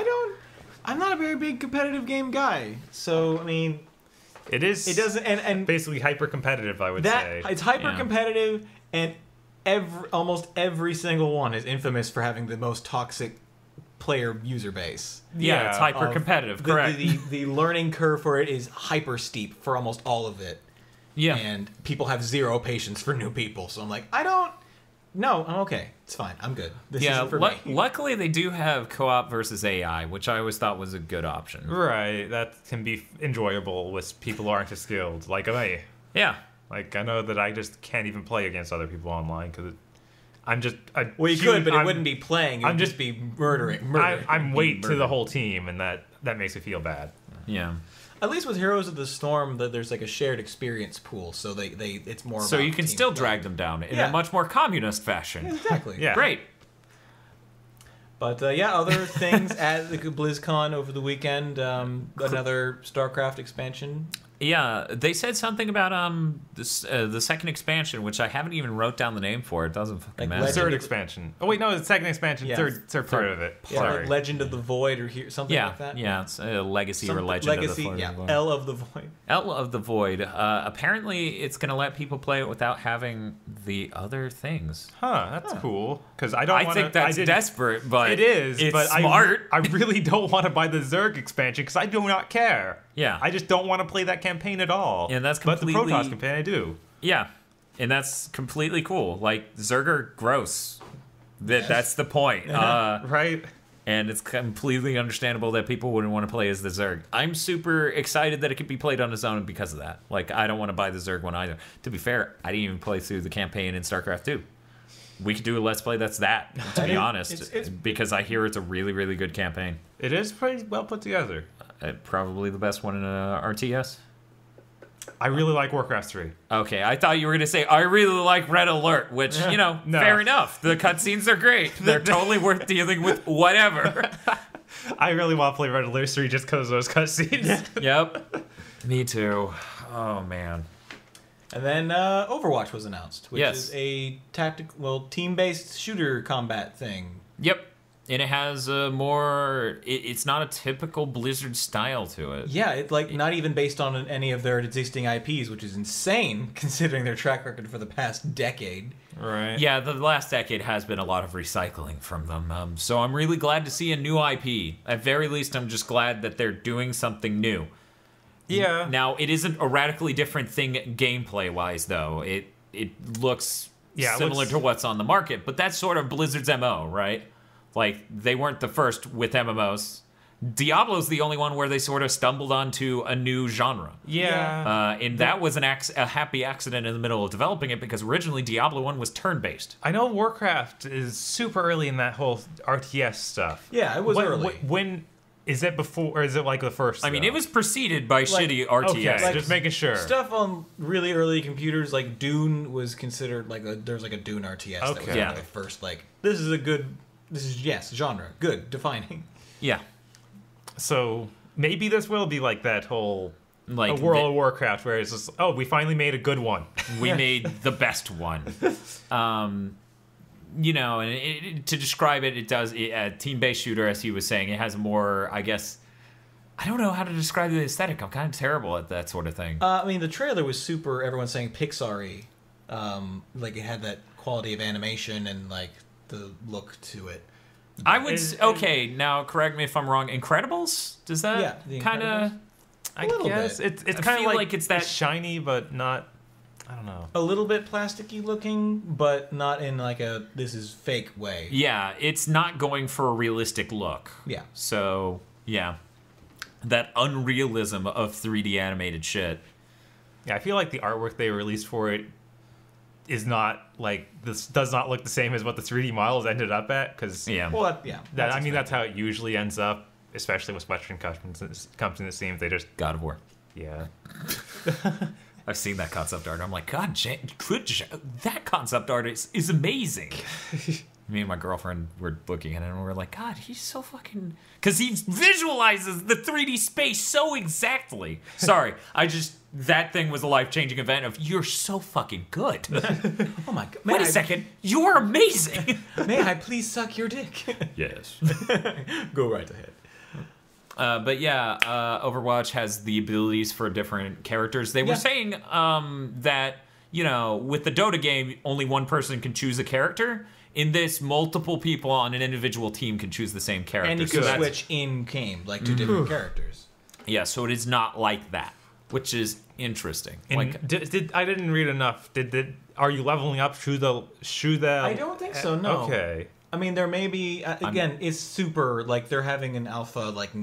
I'm not a very big competitive game guy. So, I mean... It doesn't... And basically hyper-competitive, I would say. It's hyper-competitive, and almost every single one is infamous for having the most toxic player user base. Yeah, it's hyper-competitive, correct. The learning curve for it is hyper steep for almost all of it. Yeah. And people have zero patience for new people. So I'm like, no, I'm okay. It's fine. I'm good. This isn't for me. Luckily they do have co-op versus AI, which I always thought was a good option. Right, that can be enjoyable with people who aren't as skilled, like me. Yeah. Like, I know that I just can't even play against other people online, because I'm just... Well, you could, but it wouldn't be playing. It would just be murdering. I'm weight to the whole team, and that makes me feel bad. Yeah. At least with Heroes of the Storm, there's like a shared experience pool, so it's more. So about you can still drag them down in a much more communist fashion. Yeah, exactly. Yeah. Great. But other things at the BlizzCon over the weekend. Another StarCraft expansion. Yeah, they said something about the second expansion, which I haven't even wrote down the name for. It doesn't fucking matter. Third expansion. Oh wait, no, it's second expansion. Yeah. Third part of it. Yeah, Sorry. like Legend of the Void or something like that. Yeah, it's a legacy or legend of the Void. L of the Void. L of the Void. Apparently, it's going to let people play it without having the other things. Huh, that's cool. Because I think that's desperate, but it is. It's but smart. I really don't want to buy the Zerg expansion because I do not care. Yeah. I just don't want to play that campaign at all. And that's But the completely... Protoss campaign, I do. Yeah, and that's completely cool. Like, Zerg gross. That's the point. Right? And it's completely understandable that people wouldn't want to play as the Zerg. I'm super excited that it could be played on its own because of that. Like, I don't want to buy the Zerg one either. To be fair, I didn't even play through the campaign in StarCraft 2. We could do a Let's Play that's that, to be honest, because I hear it's a really, really good campaign. It is pretty well put together. Probably the best one in RTS. I really like Warcraft 3. Okay, I thought you were going to say, I really like Red Alert, which, No. fair enough. The cutscenes are great. They're totally worth dealing with whatever. I really want to play Red Alert 3 just because of those cutscenes. Yep. Me too. Oh, man. And then Overwatch was announced, which is a team-based shooter combat thing. Yep. And it has more... It's not a typical Blizzard style to it. Yeah, it's like not even based on any of their existing IPs, which is insane considering their track record for the past decade. Right. Yeah, the last decade has been a lot of recycling from them. So I'm really glad to see a new IP. At very least, I'm just glad that they're doing something new. Yeah. Now, it isn't a radically different thing gameplay-wise, though. It looks similar to what's on the market, but that's sort of Blizzard's MO, right? Like, they weren't the first with MMOs. Diablo's the only one where they sort of stumbled onto a new genre. Yeah. And that was a happy accident in the middle of developing it, because originally Diablo 1 was turn-based. I know Warcraft is super early in that whole RTS stuff. Yeah, it was early. When is it before, or is it like the first? I mean, it was preceded by shitty RTS. Okay, just making sure. Stuff on really early computers, like Dune was considered there's like a Dune RTS that was one of the first, like, this is genre. Good, defining. Yeah. So maybe this will be like that whole like a World of Warcraft where it's just, oh, we finally made a good one. We made the best one. You know, and to describe it, it does a team-based shooter, as he was saying. It has more, I guess. I don't know how to describe the aesthetic. I'm kind of terrible at that sort of thing. I mean, the trailer was super. Everyone's saying Pixar-y. Like, it had that quality of animation and like the look to it. I would okay. Now, correct me if I'm wrong. Incredibles? Does that kind of? I guess it's kind of like it's that shiny, but not. I don't know. A little bit plasticky looking, but not in like a this is fake way. Yeah, it's not going for a realistic look. Yeah. So yeah, that unrealism of 3D animated shit. Yeah, I feel like the artwork they released for it is not like this. Does not look the same as what the 3D models ended up at. Because that's how it usually ends up, especially with Western companies. It seems they just God of War. Yeah. I've seen that concept art. I'm like, God, that concept art is amazing. Me and my girlfriend were looking at it, and we were like, God, he's so fucking... Because he visualizes the 3D space so exactly. Sorry, that thing was a life-changing event of, you're so fucking good. Oh my God. Wait a second, you're amazing. May I please suck your dick? Yes. Go right ahead. But yeah, Overwatch has the abilities for different characters. They were saying that, you know, with the Dota game, only one person can choose a character. In this, multiple people on an individual team can choose the same character. And you can switch in-game, like two different characters. Yeah, so it is not like that, which is interesting. And like, I didn't read enough. Are you leveling up through the? I don't think so. No. Okay. I mean, there may be again. It's super like they're having an alpha like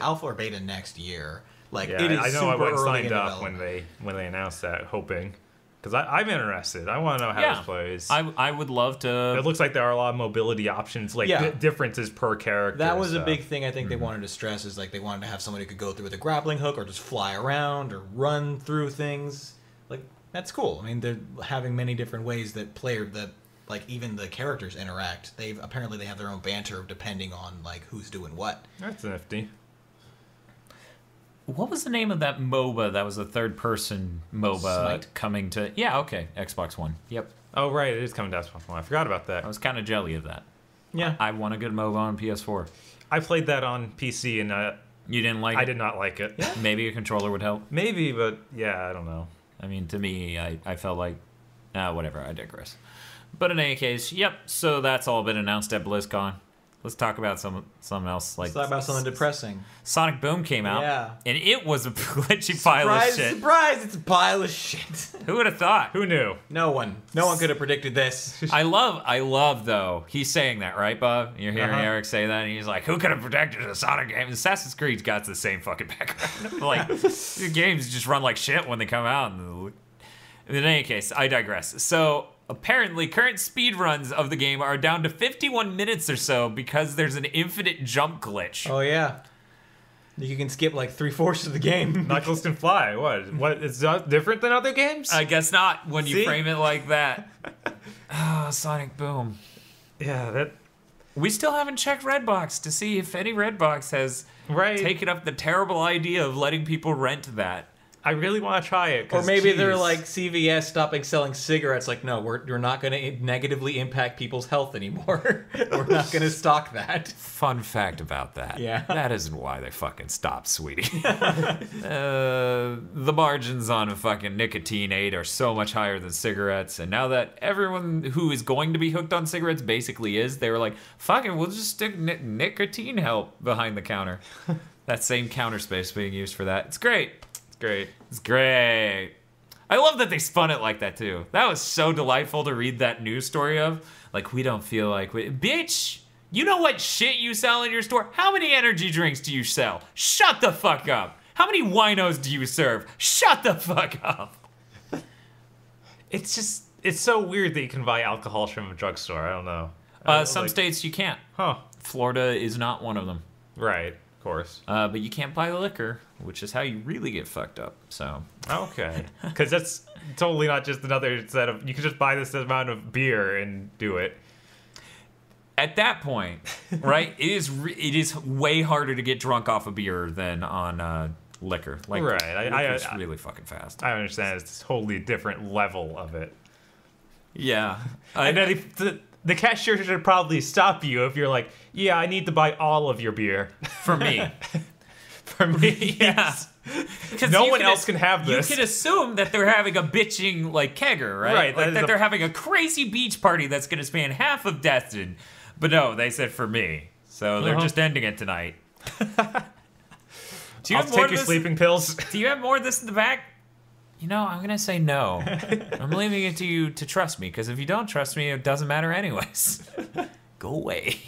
alpha or beta next year. Like it is. I know. Super I went early signed in up when they announced that, hoping because I'm interested. I want to know how this plays. I would love to. It looks like there are a lot of mobility options, like differences per character. That was a big thing. I think they wanted to stress is like they wanted to have somebody who could go through with a grappling hook or just fly around or run through things. Like that's cool. I mean, they're having many different ways that like even the characters interact. They have their own banter depending on like who's doing what. That's nifty. What was the name of that MOBA that was a third-person MOBA Smite? coming to... Yeah, okay, Xbox One. Yep. Oh, right, it is coming to Xbox One. I forgot about that. I was kind of jelly of that. Yeah. I want a good MOBA on PS4. I played that on PC and you didn't like it? I did not like it. Maybe a controller would help. Maybe, but yeah, I don't know. I mean, to me, I felt like... whatever, I digress. But in any case, yep, so that's all been announced at BlizzCon. Let's talk about something else. Let's talk about something depressing. Sonic Boom came out, and it was a glitchy pile of shit. Surprise! It's a pile of shit. Who would have thought? Who knew? No one could have predicted this. I love though. He's saying that, right, Bob? You're hearing Eric say that, and he's like, "Who could have predicted a Sonic game?" Assassin's Creed's got the same fucking background. Like, the games just run like shit when they come out. In any case, I digress. So. Apparently, current speedruns of the game are down to 51 minutes or so because there's an infinite jump glitch. Oh, yeah. You can skip like 3/4 of the game. Knuckles can fly. What? Is that different than other games? I guess not when you frame it like that. Oh, Sonic Boom. Yeah, that... We still haven't checked Redbox to see if any Redbox has taken up the terrible idea of letting people rent that. I really want to try it. Or maybe they're like CVS stopping selling cigarettes. Like, no, we're not going to negatively impact people's health anymore. We're not going to stock that. Fun fact about that. Yeah. That isn't why they fucking stopped, sweetie. The margins on a fucking nicotine aid are so much higher than cigarettes. And now that everyone who is going to be hooked on cigarettes basically is, they were like, fuck it, we'll just stick nicotine help behind the counter. That same counter space being used for that. It's great. Great. It's great. I love that they spun it like that, too. That was so delightful to read that news story of. Like, we don't feel like... Bitch, you know what shit you sell in your store? How many energy drinks do you sell? Shut the fuck up. How many winos do you serve? Shut the fuck up. It's so weird that you can buy alcohol from a drugstore. I don't know. Some states you can't. Huh. Florida is not one of them. Right, of course. But you can't buy liquor, which is how you really get fucked up, so... Okay. Because that's totally not just another set of... You can just buy this amount of beer and do it. At that point, right, it is way harder to get drunk off a beer than on liquor. Like, right. Liquor's really fucking fast. I understand. It's a totally different level of it. Yeah. And then the cashier should probably stop you if you're like, yeah, I need to buy all of your beer. For me. For me, yes. Because no one else can have this. You can assume that they're having a bitching, like, kegger, right? Right. Like, that they're having a crazy beach party that's going to span half of Destin. But no, they said for me. So they're just ending it tonight. I'll take your sleeping pills. Do you have more of this in the back? You know, I'm going to say no. I'm leaving it to you to trust me, because if you don't trust me, it doesn't matter anyways. Go away.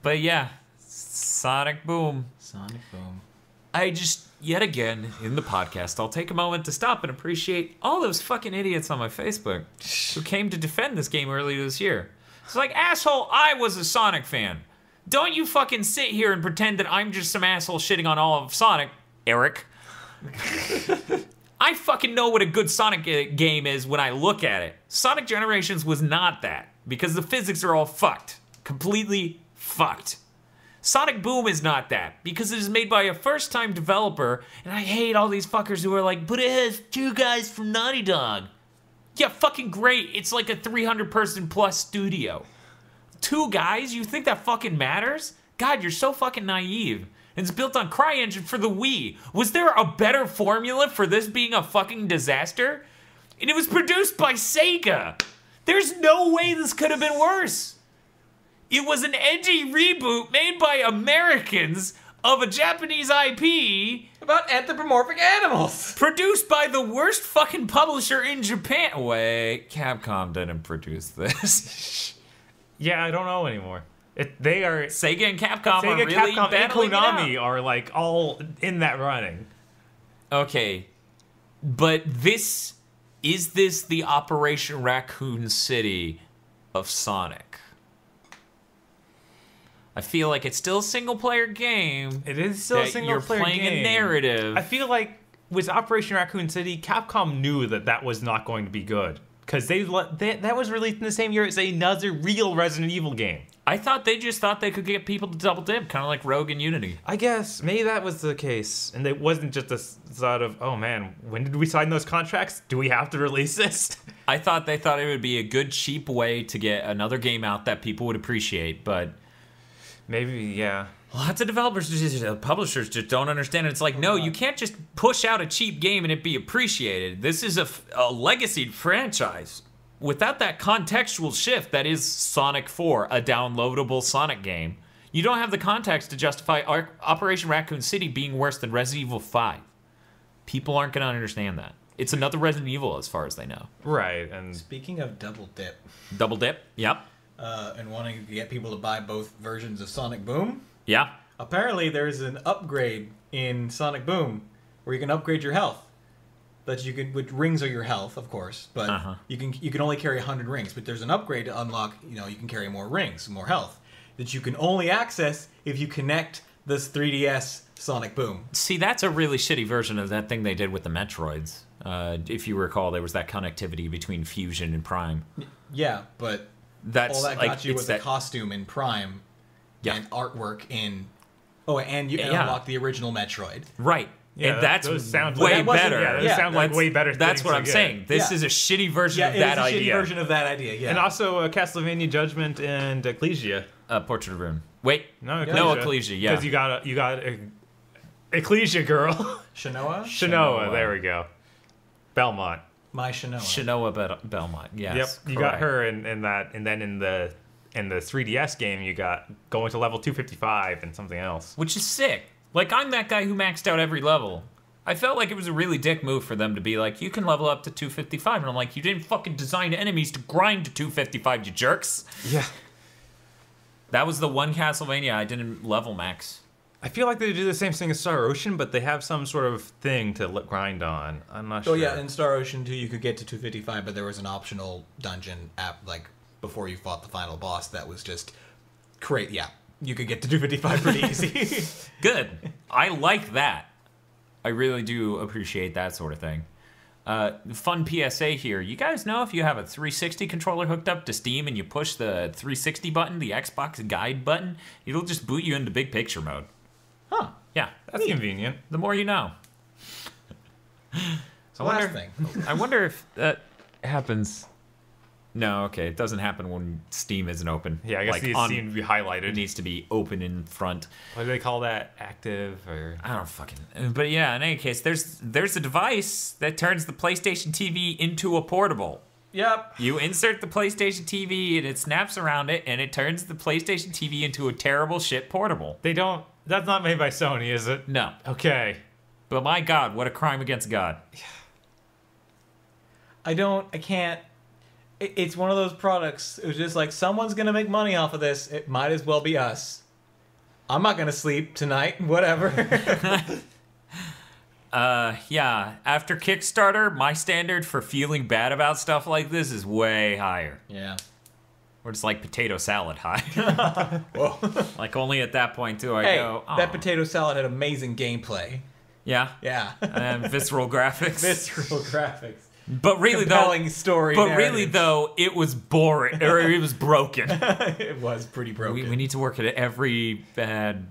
But yeah, Sonic Boom. Sonic Boom. I just, yet again, in the podcast, I'll take a moment to stop and appreciate all those fucking idiots on my Facebook who came to defend this game earlier this year. It's like, asshole, I was a Sonic fan. Don't you fucking sit here and pretend that I'm just some asshole shitting on all of Sonic, Eric. I fucking know what a good Sonic game is when I look at it. Sonic Generations was not that, because the physics are all fucked. Completely fucked. Sonic Boom is not that, because it is made by a first-time developer, and I hate all these fuckers who are like, but it has 2 guys from Naughty Dog. Yeah, fucking great. It's like a 300-person plus studio. 2 guys? You think that fucking matters? God, you're so fucking naive. It's built on CryEngine for the Wii. Was there a better formula for this being a fucking disaster? And it was produced by Sega. There's no way this could have been worse. It was an edgy reboot made by Americans of a Japanese IP about anthropomorphic animals. Produced by the worst fucking publisher in Japan. Wait, Capcom didn't produce this. Yeah, I don't know anymore. They are Sega and Capcom are really Capcom battling and Konami are like all in that running. Okay, but is this the Operation Raccoon City of Sonic? I feel like it's still a single-player game. It is still a single-player game. You're playing a narrative. I feel like with Operation Raccoon City, Capcom knew that was not going to be good. Because that was released in the same year as another real Resident Evil game. I thought they just thought they could get people to double dip, kind of like Rogue and Unity. I guess. Maybe that was the case. And it wasn't just a thought of, oh man, when did we sign those contracts? Do we have to release this? I thought they thought it would be a good, cheap way to get another game out that people would appreciate, but... Maybe, yeah. Lots of developers, publishers just don't understand it. It's like, no, you can't just push out a cheap game and it be appreciated. This is a legacy franchise. Without that contextual shift that is Sonic 4, a downloadable Sonic game, you don't have the context to justify Operation Raccoon City being worse than Resident Evil 5. People aren't going to understand that. It's another Resident Evil as far as they know. Right, and... Speaking of double dip. Double dip, yep. And wanting to get people to buy both versions of Sonic Boom. Yeah. Apparently, there's an upgrade in Sonic Boom where you can upgrade your health. That you can, with rings are your health, of course, but you can only carry 100 rings. But there's an upgrade to unlock. You can carry more rings, more health that you can only access if you connect this 3DS Sonic Boom. See, that's a really shitty version of that thing they did with the Metroids. If you recall, there was that connectivity between Fusion and Prime. Yeah, but that's all that like, got you was a costume in Prime. Yeah. And artwork in... Oh, and you unlock the original Metroid. Right. Yeah, and that's sound way like, better. Yeah, those sound like way better That's things what I'm get. saying. This is a shitty version of that idea. Yeah, it's a shitty version of that idea, yeah. And also Castlevania Judgment and Ecclesia. Portrait of Ruin. Wait. No, Ecclesia, yeah. Because you got Ecclesia girl. Shanoa? Shanoa, there we go. Belmont. My Shanoa. Shanoa Belmont, yes. Yep, you got her in that, and then in the 3DS game, you got going to level 255 and something else. Which is sick. Like, I'm that guy who maxed out every level. I felt like it was a really dick move for them to be like, you can level up to 255. And I'm like, you didn't fucking design enemies to grind to 255, you jerks. Yeah. That was the one Castlevania I didn't level max. I feel like they do the same thing as Star Ocean, but they have some sort of thing to grind on. I'm not sure. Oh yeah, in Star Ocean 2 you could get to 255, but there was an optional dungeon like before you fought the final boss that was just great. Yeah, you could get to 255 pretty easy. Good. I like that. I really do appreciate that sort of thing. Fun PSA here. You guys know if you have a 360 controller hooked up to Steam and you push the 360 button, the Xbox guide button, it'll just boot you into big picture mode. Huh. Yeah. That's convenient. The more you know. So last thing. I wonder if that happens. No, okay. It doesn't happen when Steam isn't open. Yeah, I guess like it needs to be highlighted. It needs to be open in front. What do they call that? Active or... I don't fucking... But yeah, in any case, there's a device that turns the PlayStation TV into a portable. Yep. You insert the PlayStation TV and it snaps around it and it turns the PlayStation TV into a terrible shit portable. They don't... That's not made by Sony, is it? No. Okay. But my God, what a crime against God. I can't... It's one of those products. It was just like, someone's going to make money off of this. It might as well be us. I'm not going to sleep tonight. Whatever. Yeah. After Kickstarter, my standard for feeling bad about stuff like this is way higher. Yeah. Or it's like potato salad high. Whoa. Like only at that point do I Hey, go, "Aw." that potato salad had amazing gameplay. Yeah. Yeah. And visceral graphics. Visceral graphics. But really Compelling story. But narrative. really though, it was boring or it was broken. It was pretty broken. We need to work at every bad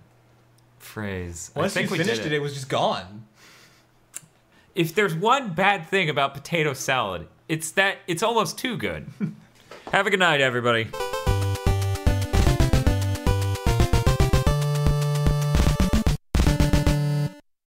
phrase. Once I think you we finished did it, it was just gone. If there's one bad thing about potato salad, it's that it's almost too good. Have a good night, everybody.